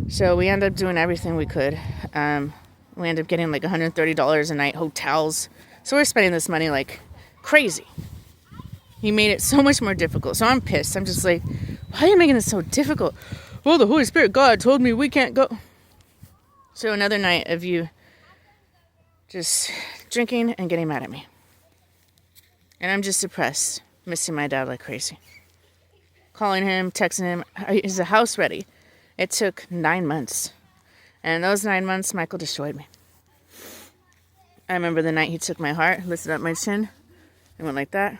So we ended up doing everything we could. We ended up getting like $130 a night, hotels. So we're spending this money like crazy. He made it so much more difficult. So I'm pissed. I'm just like, why are you making it so difficult? Well, the Holy Spirit, God told me we can't go. So another night of you just drinking and getting mad at me. And I'm just depressed, missing my dad like crazy. Calling him, texting him, is the house ready? It took 9 months. And in those 9 months, Michael destroyed me. I remember the night he took my heart, lifted up my chin, and went like that.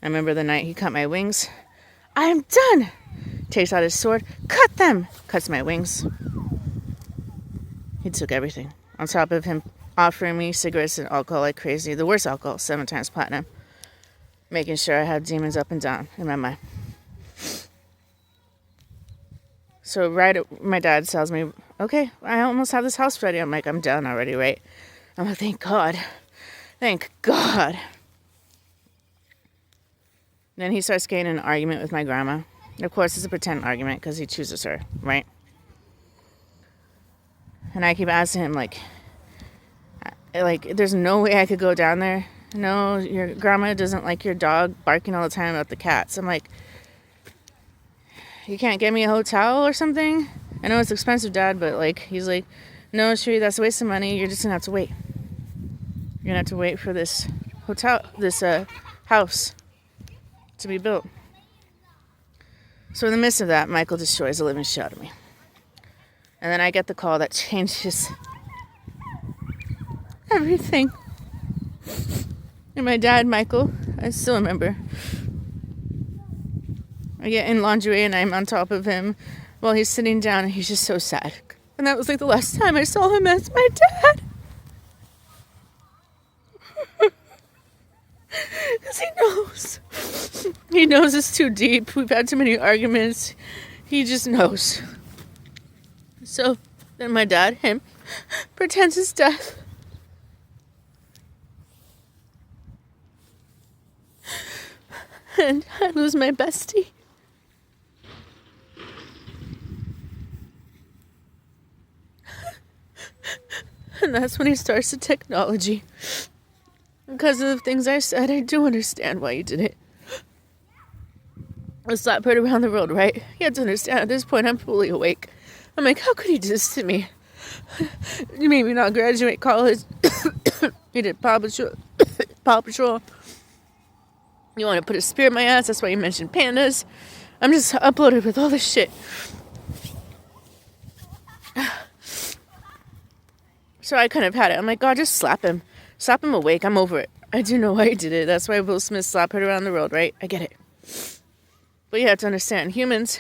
I remember the night he cut my wings. I'm done! Takes out his sword, cut them! Cuts my wings. He took everything. On top of him offering me cigarettes and alcohol like crazy. The worst alcohol, 7 times platinum. Making sure I have demons up and down in my mind. So my dad tells me, okay, I almost have this house ready. I'm like, I'm done already, right? I'm like, thank God. Thank God. Then he starts getting in an argument with my grandma. Of course, it's a pretend argument because he chooses her, right? And I keep asking him, like, there's no way I could go down there. No, your grandma doesn't like your dog barking all the time about the cats. I'm like, you can't get me a hotel or something? I know it's expensive, Dad, but like, he's like, no, Sheree, that's a waste of money. You're just gonna have to wait. You're gonna have to wait for this hotel, this house to be built. So in the midst of that, Michael destroys the living shit out of me. And then I get the call that changes everything. And my dad, Michael, I still remember. I get in lingerie and I'm on top of him while he's sitting down and he's just so sad. And that was like the last time I saw him as my dad. Because he knows. He knows it's too deep. We've had too many arguments. He just knows. So then my dad, him, pretends his death. And I lose my bestie. And that's when he starts the technology. Because of the things I said, I do understand why you did it. I slapped her around the world, right? You have to understand, at this point, I'm fully awake. I'm like, how could you do this to me? You made me not graduate college. You did Paw Patrol. Paw Patrol. You want to put a spear in my ass? That's why you mentioned pandas. I'm just uploaded with all this shit. So I kind of had it. I'm like, God, just slap him. Slap him awake. I'm over it. I do know why he did it. That's why Will Smith slapped her around the world, right? I get it. But you have to understand, humans,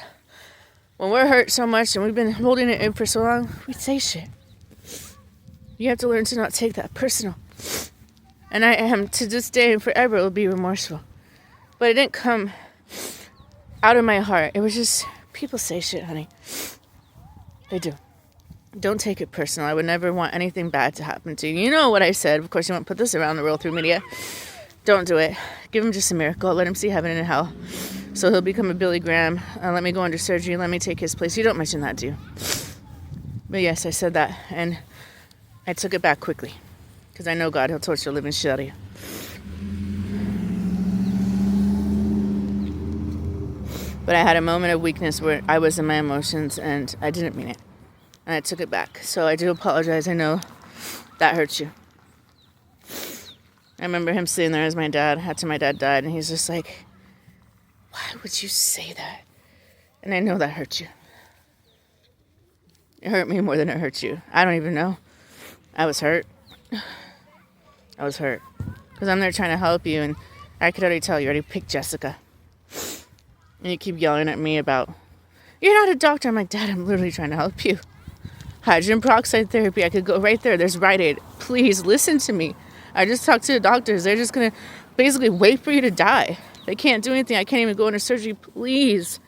when we're hurt so much and we've been holding it in for so long, we say shit. You have to learn to not take that personal. And I am, to this day and forever, will be remorseful. But it didn't come out of my heart. It was just, people say shit, honey. They do. Don't take it personal. I would never want anything bad to happen to you. You know what I said. Of course, you won't put this around the world through media. Don't do it. Give him just a miracle. Let him see heaven and hell. So he'll become a Billy Graham. Let me go under surgery. Let me take his place. You don't mention that, do you? But yes, I said that. And I took it back quickly. Because I know God, he'll torture the living shit out of you. But I had a moment of weakness where I was in my emotions and I didn't mean it. And I took it back. So I do apologize. I know that hurt you. I remember him sitting there as my dad, after my dad died, and he's just like, why would you say that? And I know that hurt you. It hurt me more than it hurt you. I don't even know. I was hurt. I was hurt. Because I'm there trying to help you, and I could already tell you already picked Jessica. And you keep yelling at me about You're not a doctor. I'm like, Dad, I'm literally trying to help you. Hydrogen peroxide therapy, I could go right there. There's Rite Aid. Please listen to me. I just talked to the doctors. They're just going to basically wait for you to die. They can't do anything. I can't even go into surgery. Please.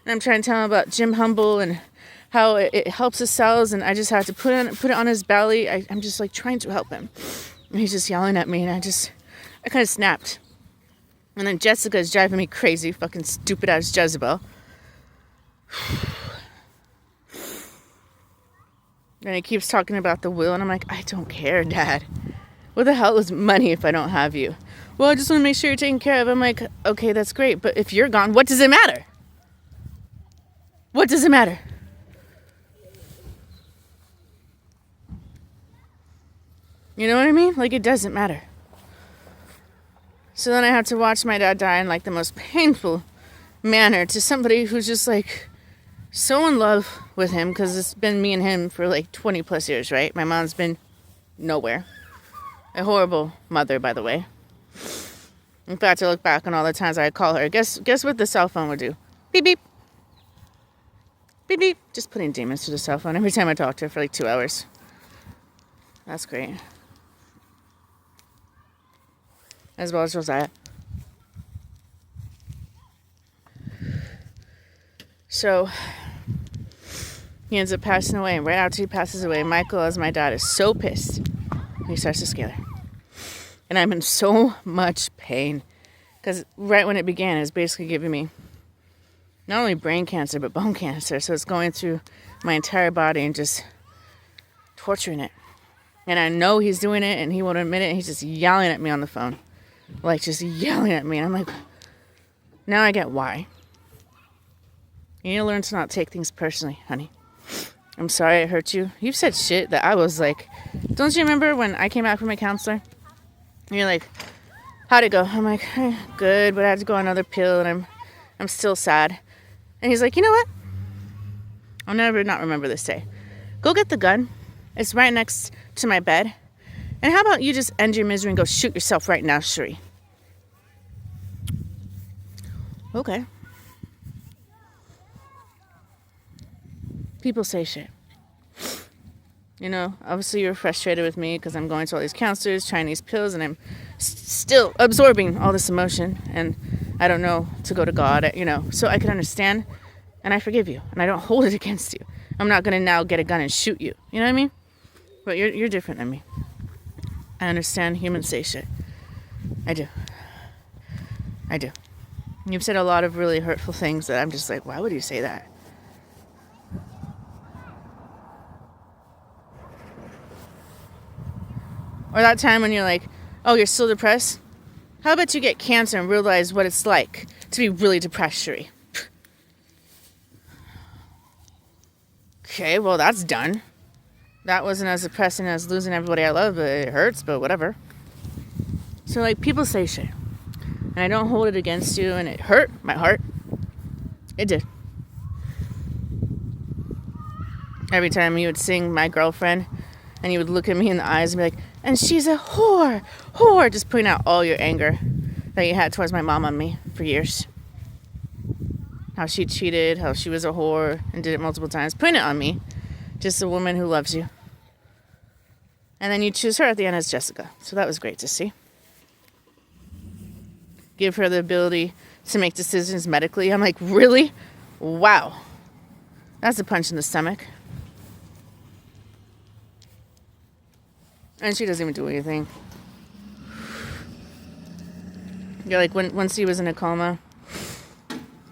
And I'm trying to tell him about Jim Humble and how it helps his cells. And I just have to put it on his belly. I'm just like trying to help him. And he's just yelling at me. And I kind of snapped. And then Jessica is driving me crazy. Fucking stupid ass Jezebel. And he keeps talking about the will. And I'm like, I don't care, Dad. What the hell is money if I don't have you? Well, I just want to make sure you're taken care of. I'm like, okay, that's great. But if you're gone, what does it matter? What does it matter? You know what I mean? Like, it doesn't matter. So then I have to watch my dad die in like the most painful manner to somebody who's just like so in love with him, because it's been me and him for like 20 plus years, right? My mom's been nowhere. A horrible mother, by the way. In fact, I look back on all the times I call her. Guess what the cell phone would do? Beep, beep. Beep, beep. Just putting demons to the cell phone every time I talk to her for like 2 hours. That's great. As well as Josiah. So, he ends up passing away. And right after he passes away, Michael, as my dad, is so pissed. He starts to scare her. And I'm in so much pain. Because right when it began, it was basically giving me not only brain cancer, but bone cancer. So it's going through my entire body and just torturing it. And I know he's doing it, and he won't admit it. And he's just yelling at me on the phone. Like, just yelling at me. And I'm like, now I get why. You need to learn to not take things personally, honey. I'm sorry I hurt you. You've said shit that I was like, don't you remember when I came out from my counselor? And you're like, how'd it go? I'm like, good, but I had to go on another pill, and I'm still sad. And he's like, you know what? I'll never not remember this day. Go get the gun. It's right next to my bed. And how about you just end your misery and go shoot yourself right now, Sheree? Okay. People say shit. You know, obviously you're frustrated with me because I'm going to all these counselors, trying these pills, and I'm still absorbing all this emotion, and I don't know to go to God, you know, so I can understand, and I forgive you, and I don't hold it against you. I'm not going to now get a gun and shoot you. You know what I mean? But you're different than me. I understand humans say shit. I do. You've said a lot of really hurtful things that I'm just like, why would you say that? Or that time when you're like, oh, you're still depressed? How about you get cancer and realize what it's like to be really depressed, Sheree? Okay, well, that's done. That wasn't as depressing as losing everybody I love, but it hurts, but whatever. So, like, people say shit. And I don't hold it against you, and it hurt my heart. It did. Every time you would sing My Girlfriend, and you would look at me in the eyes and be like, and she's a whore, just putting out all your anger that you had towards my mom on me for years. How she cheated, how she was a whore, and did it multiple times, putting it on me. Just a woman who loves you. And then you choose her at the end as Jessica. So that was great to see. Give her the ability to make decisions medically. I'm like, really? Wow. That's a punch in the stomach. And she doesn't even do anything. You're like, once he was in a coma,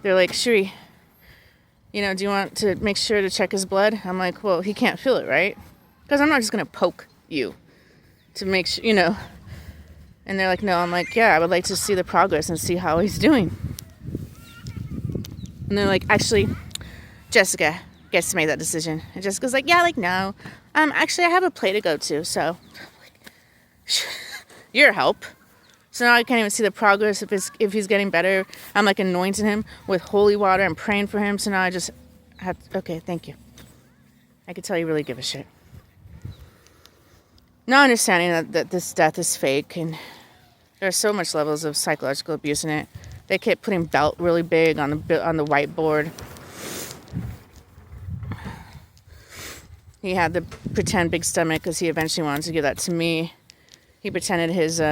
they're like, Sheree, you know, do you want to make sure to check his blood? I'm like, well, he can't feel it, right? Because I'm not just going to poke you to make sure, you know. And they're like, no. I'm like, yeah, I would like to see the progress and see how he's doing. And they're like, actually, Jessica gets to make that decision. And Jessica's like, yeah, like, no. Actually, I have a play to go to, so your help. So now I can't even see the progress if he's getting better. I'm like anointing him with holy water and praying for him. So now I just have, okay, thank you. I could tell you really give a shit. Not understanding that this death is fake, and there's so much levels of psychological abuse in it. They kept putting belt really big on the whiteboard. He had the pretend big stomach because he eventually wanted to give that to me. He pretended his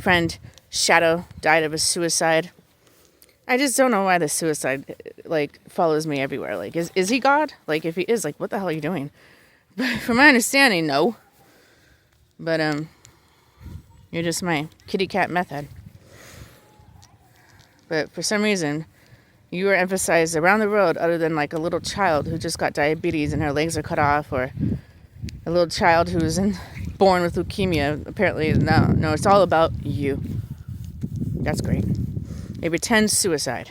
friend Shadow died of a suicide. I just don't know why the suicide follows me everywhere. Like, is he God? Like, if he is, like, what the hell are you doing? But from my understanding, no. But you're just my kitty cat meth head. But for some reason, you were emphasized around the world other than like a little child who just got diabetes and her legs are cut off, or a little child who was born with leukemia. Apparently, no, it's all about you. That's great. A pretend suicide.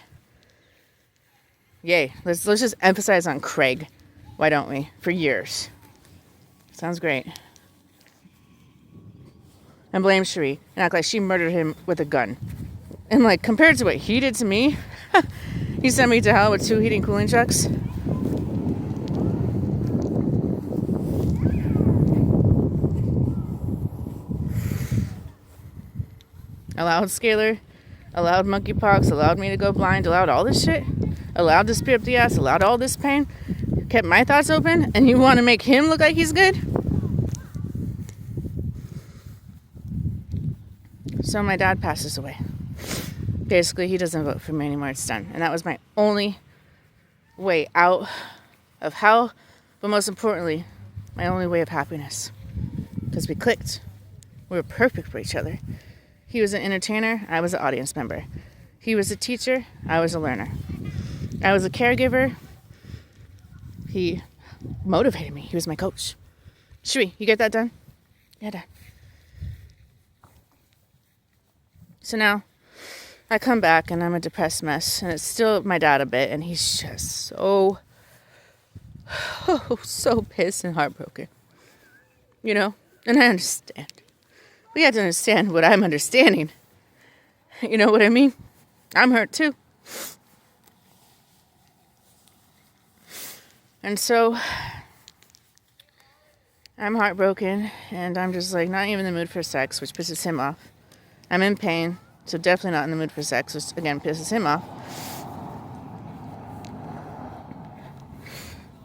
Yay. Let's just emphasize on Craig. Why don't we? For years. Sounds great. And blame Cherie and act like she murdered him with a gun. And like, compared to what he did to me, he sent me to hell with 2 heating cooling trucks. Allowed scalar, allowed monkeypox, allowed me to go blind, allowed all this shit, allowed to spear up the ass, allowed all this pain, kept my thoughts open, and you want to make him look like he's good? So my dad passes away. Basically, he doesn't vote for me anymore. It's done. And that was my only way out of hell, but most importantly, my only way of happiness. Because we clicked. We were perfect for each other. He was an entertainer. I was an audience member. He was a teacher. I was a learner. I was a caregiver. He motivated me. He was my coach. Cherie, you get that done? Yeah, done. So now, I come back and I'm a depressed mess, and it's still my dad a bit, and he's just so pissed and heartbroken, you know, and I understand. We have to understand what I'm understanding. You know what I mean? I'm hurt too. And so I'm heartbroken, and I'm just like not even in the mood for sex, which pisses him off. I'm in pain. So definitely not in the mood for sex, which again pisses him off.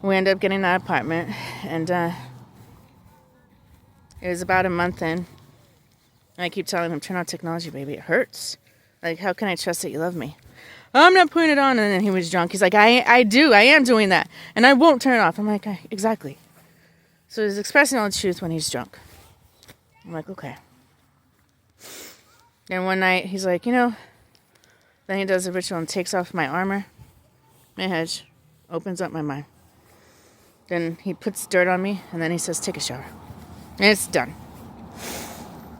We end up getting that apartment, and it was about a month in. And I keep telling him, turn on technology, baby. It hurts. Like, how can I trust that you love me? I'm not putting it on. And then he was drunk. He's like, I do. I am doing that. And I won't turn it off. I'm like, exactly. So he's expressing all the truth when he's drunk. I'm like, okay. And one night, he's like, then he does a ritual and takes off my armor, my hedge, opens up my mind. Then he puts dirt on me, and then he says, take a shower. And it's done.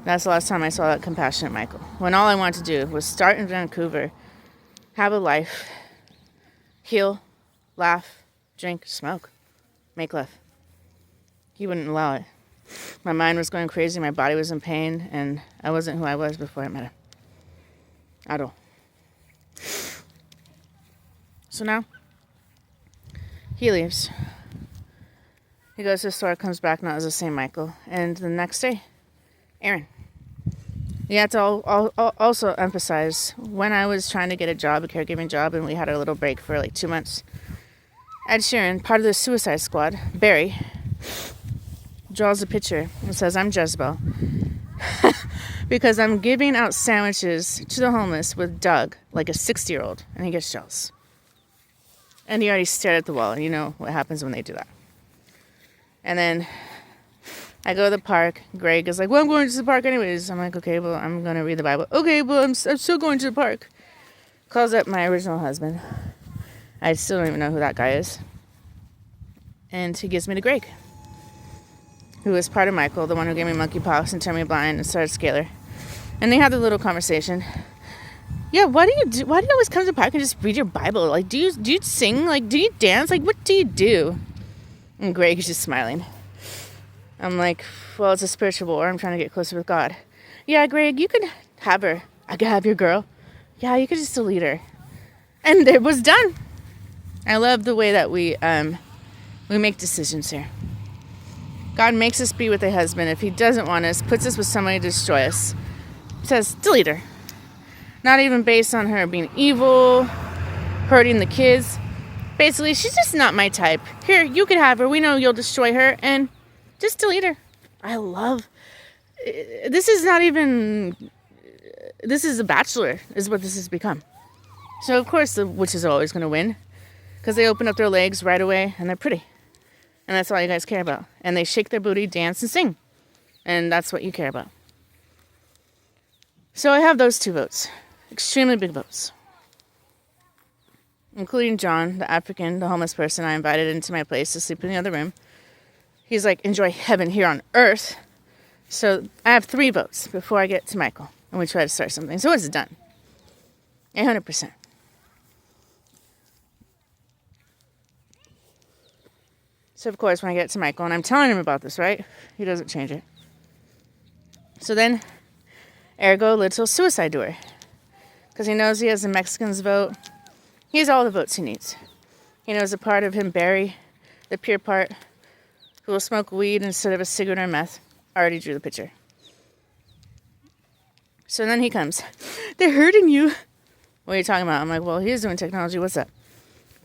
That's the last time I saw that compassionate Michael. When all I wanted to do was start in Vancouver, have a life, heal, laugh, drink, smoke, make love. He wouldn't allow it. My mind was going crazy, my body was in pain, and I wasn't who I was before I met him. At all. So now, he leaves. He goes to the store, comes back, not as the same Michael. And the next day, Aaron. You have to also emphasize, when I was trying to get a job, a caregiving job, and we had a little break for like 2 months, Ed Sheeran, part of the Suicide Squad, Barry, draws a picture and says, I'm Jezebel. Because I'm giving out sandwiches to the homeless with Doug, like a 60-year-old, and he gets jealous. And he already stared at the wall, and you know what happens when they do that. And then I go to the park. Greg is like, well, I'm going to the park anyways. I'm like, okay, well, I'm going to read the Bible. Okay, well, I'm still going to the park. Calls up my original husband. I still don't even know who that guy is. And he gives me to Greg, who was part of Michael, the one who gave me monkeypox and turned me blind and started scalar. And they had a little conversation. Yeah, why do you always come to the park and just read your Bible? Like, do you sing? Like, do you dance? Like, what do you do? And Greg is just smiling. I'm like, well, it's a spiritual war. I'm trying to get closer with God. Yeah, Greg, you could have her. I could have your girl. Yeah, you could just delete her. And it was done. I love the way that we make decisions here. God makes us be with a husband. If he doesn't want us, puts us with somebody to destroy us, says, delete her. Not even based on her being evil, hurting the kids. Basically, she's just not my type. Here, you can have her. We know you'll destroy her, and just delete her. I love... This is not even... This is a Bachelor, is what this has become. So, of course, the witches are always going to win. Because they open up their legs right away, and they're pretty. And that's all you guys care about. And they shake their booty, dance, and sing. And that's what you care about. So I have those 2 votes. Extremely big votes. Including John, the African, the homeless person I invited into my place to sleep in the other room. He's like, enjoy heaven here on earth. So I have 3 votes before I get to Michael. And we try to start something. So it's done. 100%. So, of course, when I get to Michael, and I'm telling him about this, right? He doesn't change it. So then, ergo, little suicide door. Because he knows he has the Mexicans vote. He has all the votes he needs. He knows a part of him, Barry, the pure part, who will smoke weed instead of a cigarette or meth. Already drew the picture. So then he comes. They're hurting you. What are you talking about? I'm like, well, he's doing technology. What's up?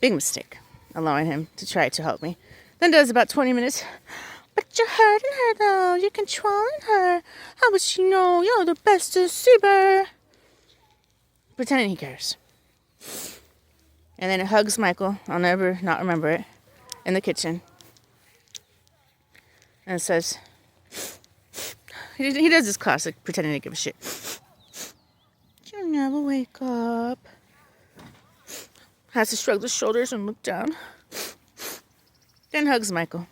Big mistake. Allowing him to try to help me. Then does about 20 minutes. But you're hurting her, though. You're controlling her. How would she know you're the best deceiver? Pretending he cares. And then it hugs Michael. I'll never not remember it. In the kitchen. And it says... He does this classic pretending to give a shit. You'll never wake up. Has to shrug the shoulders and look down. Then hugs Michael.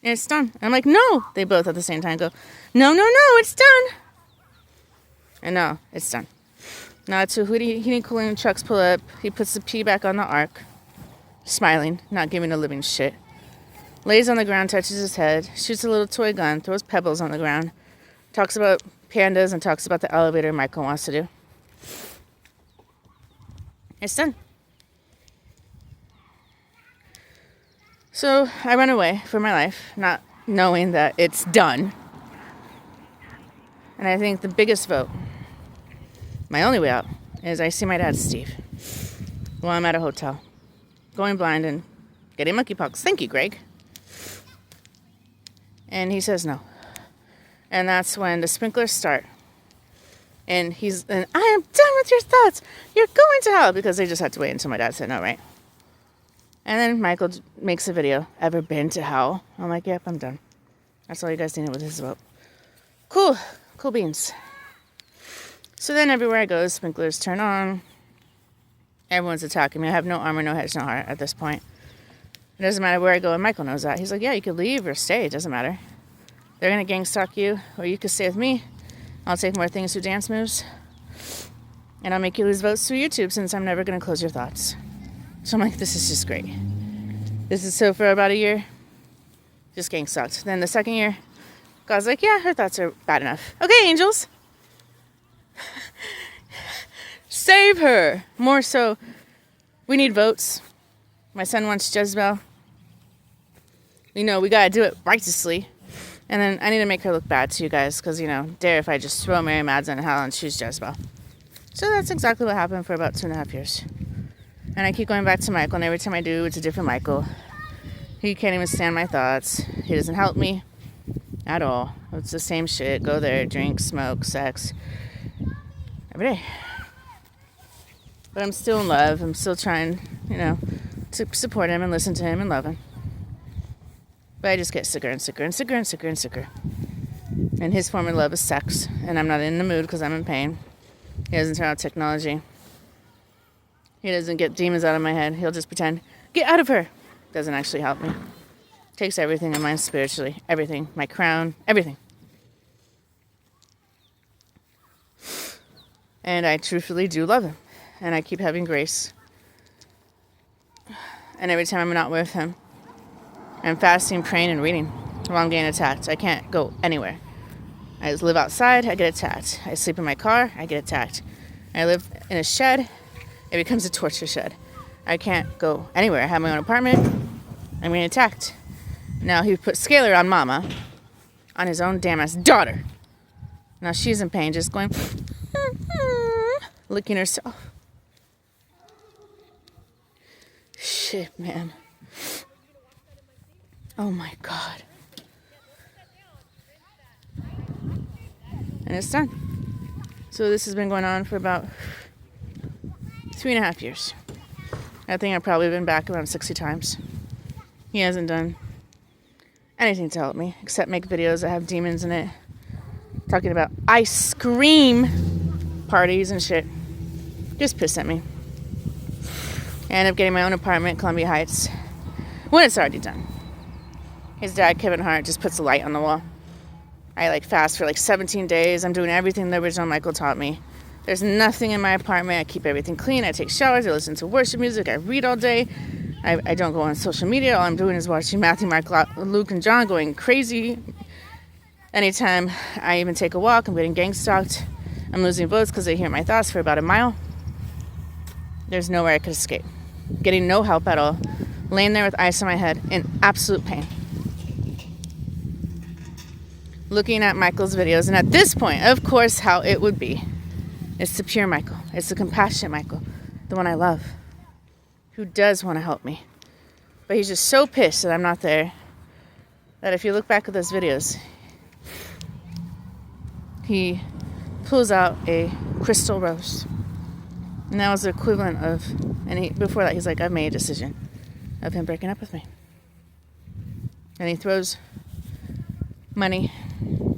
And it's done. And I'm like, no. They both at the same time go, no, it's done. And no, it's done. Now two heating cooling trucks pull up. He puts the pee back on the ark. Smiling, not giving a living shit. Lays on the ground, touches his head, shoots a little toy gun, throws pebbles on the ground. Talks about pandas and talks about the elevator Michael wants to do. It's done. So I run away for my life, not knowing that it's done. And I think the biggest vote, my only way out, is I see my dad, Steve, while I'm at a hotel, going blind and getting monkeypox. Thank you, Greg. And he says no. And that's when the sprinklers start. And I am done with your thoughts. You're going to hell. Because they just had to wait until my dad said no, right? And then Michael makes a video. Ever been to hell? I'm like, yep, I'm done. That's all you guys need to know what this is about. Cool. Cool beans. So then everywhere I go, sprinklers turn on. Everyone's attacking me. I have no armor, no head, no heart at this point. It doesn't matter where I go, and Michael knows that. He's like, yeah, you could leave or stay. It doesn't matter. They're going to gang stalk you, or you could stay with me. I'll take more things through dance moves. And I'll make you lose votes through YouTube, since I'm never going to close your thoughts. So I'm like, this is just great. This is so for about a year. Just gang stalked. Then the second year, God's like, yeah, her thoughts are bad enough. Okay, angels. Save her. More so, we need votes. My son wants Jezebel. We got to do it righteously. And then I need to make her look bad to you guys. Because, dare if I just throw Mary Mads in hell and choose Jezebel. So that's exactly what happened for about 2.5 years. And I keep going back to Michael. And every time I do, it's a different Michael. He can't even stand my thoughts. He doesn't help me at all. It's the same shit. Go there, drink, smoke, sex. Every day. But I'm still in love. I'm still trying, to support him and listen to him and love him. But I just get sicker and sicker and sicker and sicker and sicker. And his form of love is sex. And I'm not in the mood because I'm in pain. He doesn't turn out technology. He doesn't get demons out of my head. He'll just pretend, get out of her. Doesn't actually help me. Takes everything of mine spiritually. Everything. My crown. Everything. And I truthfully do love him. And I keep having grace. And every time I'm not with him, I'm fasting, praying, and reading while I'm getting attacked. I can't go anywhere. I live outside, I get attacked. I sleep in my car, I get attacked. I live in a shed, it becomes a torture shed. I can't go anywhere. I have my own apartment, I'm getting attacked. Now he put scalar on Mama, on his own damn ass daughter. Now she's in pain, just going, licking herself. Shit, man. Oh my God. And it's done. So this has been going on for about 3.5 years. I think I've probably been back around 60 times. He hasn't done anything to help me except make videos that have demons in it, talking about ice cream parties and shit. Just piss at me. I ended up getting my own apartment, Columbia Heights, when it's already done. His dad, Kevin Hart, just puts a light on the wall. I fast for 17 days. I'm doing everything the original Michael taught me. There's nothing in my apartment. I keep everything clean. I take showers. I listen to worship music. I read all day. I don't go on social media. All I'm doing is watching Matthew, Mark, Luke, and John going crazy. Anytime I even take a walk, I'm getting gang stalked. I'm losing votes because they hear my thoughts for about a mile. There's nowhere I could escape. Getting no help at all. Laying there with ice on my head in absolute pain. Looking at Michael's videos. And at this point, of course, how it would be. It's the pure Michael. It's the compassionate Michael. The one I love. Who does want to help me. But he's just so pissed that I'm not there, that if you look back at those videos, he pulls out a crystal rose. And that was the equivalent of, before that he's like, I've made a decision of him breaking up with me. And he throws money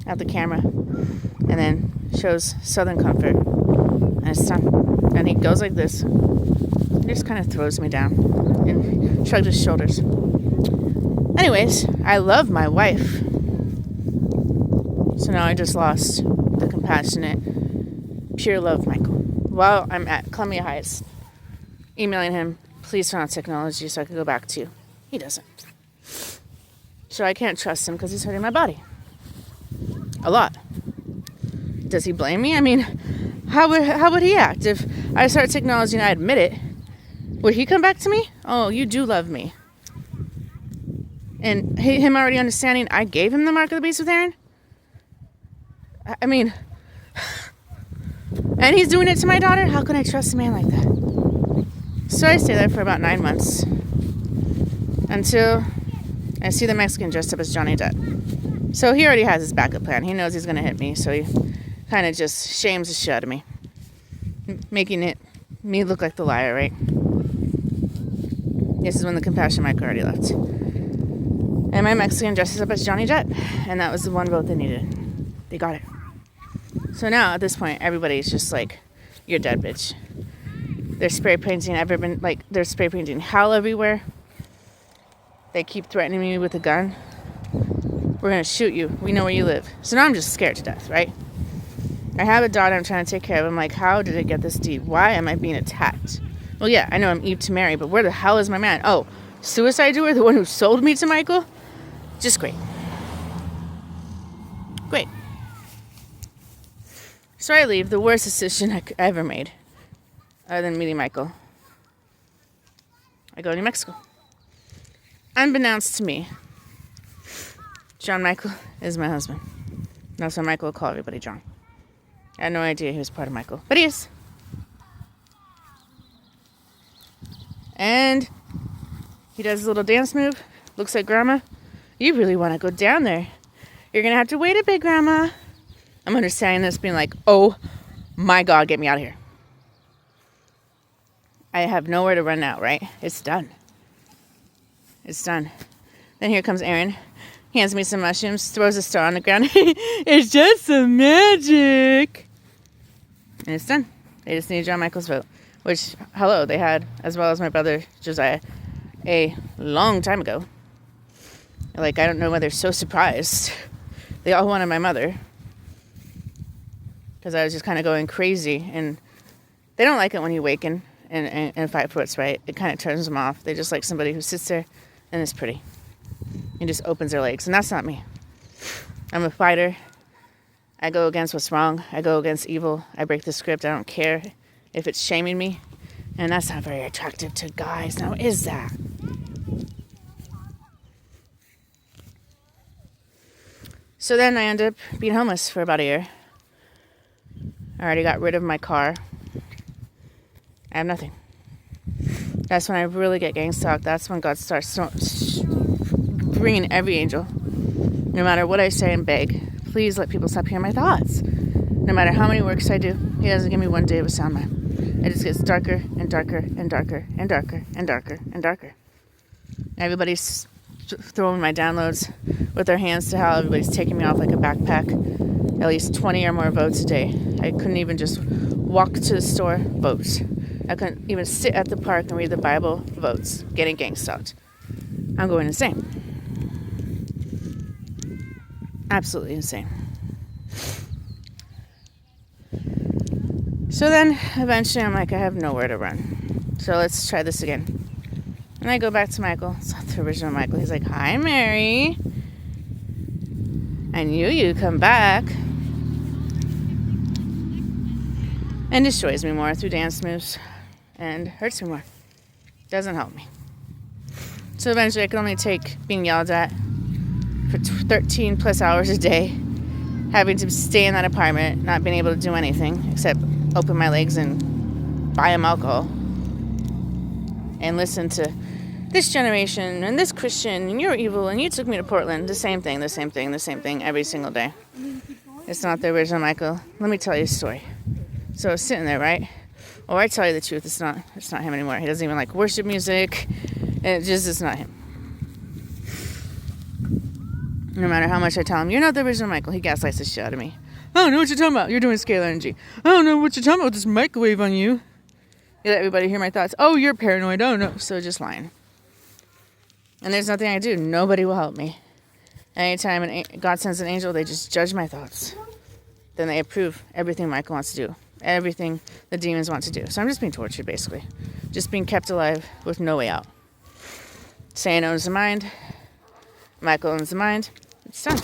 at the camera and then shows Southern Comfort and it's done. And he goes like this. He just kind of throws me down and shrugs his shoulders. Anyways, I love my wife. So now I just lost the compassionate, pure love Michael. While I'm at Columbia Heights, emailing him, please turn on technology so I can go back to you. He doesn't. So I can't trust him because he's hurting my body. A lot. Does he blame me? I mean, how would he act if I start technology and I admit it? Would he come back to me? Oh, you do love me. And him already understanding I gave him the mark of the beast with Aaron? I mean, and he's doing it to my daughter? How can I trust a man like that? So I stay there for about 9 months until I see the Mexican dressed up as Johnny Depp. So he already has his backup plan. He knows he's going to hit me, so he kind of just shames the shit out of me, making me look like the liar, right? This is when the compassion Mike already left. And my Mexican dresses up as Johnny Depp, and that was the one vote they needed. They got it. So now, at this point, everybody's just like, you're dead, bitch. They're spray painting they're spray painting hell everywhere. They keep threatening me with a gun. We're going to shoot you. We know where you live. So now I'm just scared to death, right? I have a daughter I'm trying to take care of. I'm like, how did it get this deep? Why am I being attacked? Well, yeah, I know I'm Eve to Mary, but where the hell is my man? Oh, suicide doer, the one who sold me to Michael? Just great. Great. So I leave, the worst decision I ever made, other than meeting Michael. I go to New Mexico. Unbeknownst to me, John Michael is my husband. That's why Michael will call everybody John. I had no idea he was part of Michael, but he is. And he does a little dance move, looks like Grandma. You really want to go down there. You're going to have to wait a bit, Grandma. I'm understanding this being like, oh my God, get me out of here. I have nowhere to run now, right? It's done. It's done. Then here comes Aaron. Hands me some mushrooms, throws a star on the ground. It's just some magic. And it's done. They just need John Michael's vote. Which, hello, they had, as well as my brother Josiah, a long time ago. I don't know why they're so surprised. They all wanted my mother. Because I was just kind of going crazy. And they don't like it when you awaken and fight for what's right. It kind of turns them off. They just like somebody who sits there and is pretty. And just opens their legs. And that's not me. I'm a fighter. I go against what's wrong. I go against evil. I break the script. I don't care if it's shaming me. And that's not very attractive to guys. Now, is that? So then I ended up being homeless for about a year. I already got rid of my car. I have nothing. That's when I really get gang stalked. That's when God starts bringing every angel. No matter what I say and beg, please let people stop hearing my thoughts. No matter how many works I do, He doesn't give me one day of a sound mind. It just gets darker and darker and darker and darker and darker and darker. Everybody's throwing my downloads with their hands to hell. Everybody's taking me off like a backpack. At least 20 or more votes a day. I couldn't even just walk to the store, votes. I couldn't even sit at the park and read the Bible, votes. Getting gang stalked. I'm going insane. Absolutely insane. So then, eventually, I'm like, I have nowhere to run. So let's try this again. And I go back to Michael. It's not the original Michael. He's like, hi, Mary. I knew you'd come back. And destroys me more through dance moves. And hurts me more. Doesn't help me. So eventually I can only take being yelled at for 13 plus hours a day. Having to stay in that apartment. Not being able to do anything. Except open my legs and buy them alcohol. And listen to this generation and this Christian and you're evil and you took me to Portland. The same thing every single day. It's not the original Michael. Let me tell you a story. So I was sitting there, right? Or I tell you the truth, it's not him anymore. He doesn't even like worship music. It's not him. No matter how much I tell him, you're not the original Michael, he gaslights the shit out of me. I don't know what you're talking about. You're doing scalar energy. I don't know what you're talking about with this microwave on you. You let everybody hear my thoughts. Oh, you're paranoid. Oh, no. So just lying. And there's nothing I do. Nobody will help me. Anytime God sends an angel, they just judge my thoughts. Then they approve everything Michael wants to do. Everything the demons want to do. So I'm just being tortured, basically. Just being kept alive with no way out. Satan owns the mind. Michael owns the mind. It's done.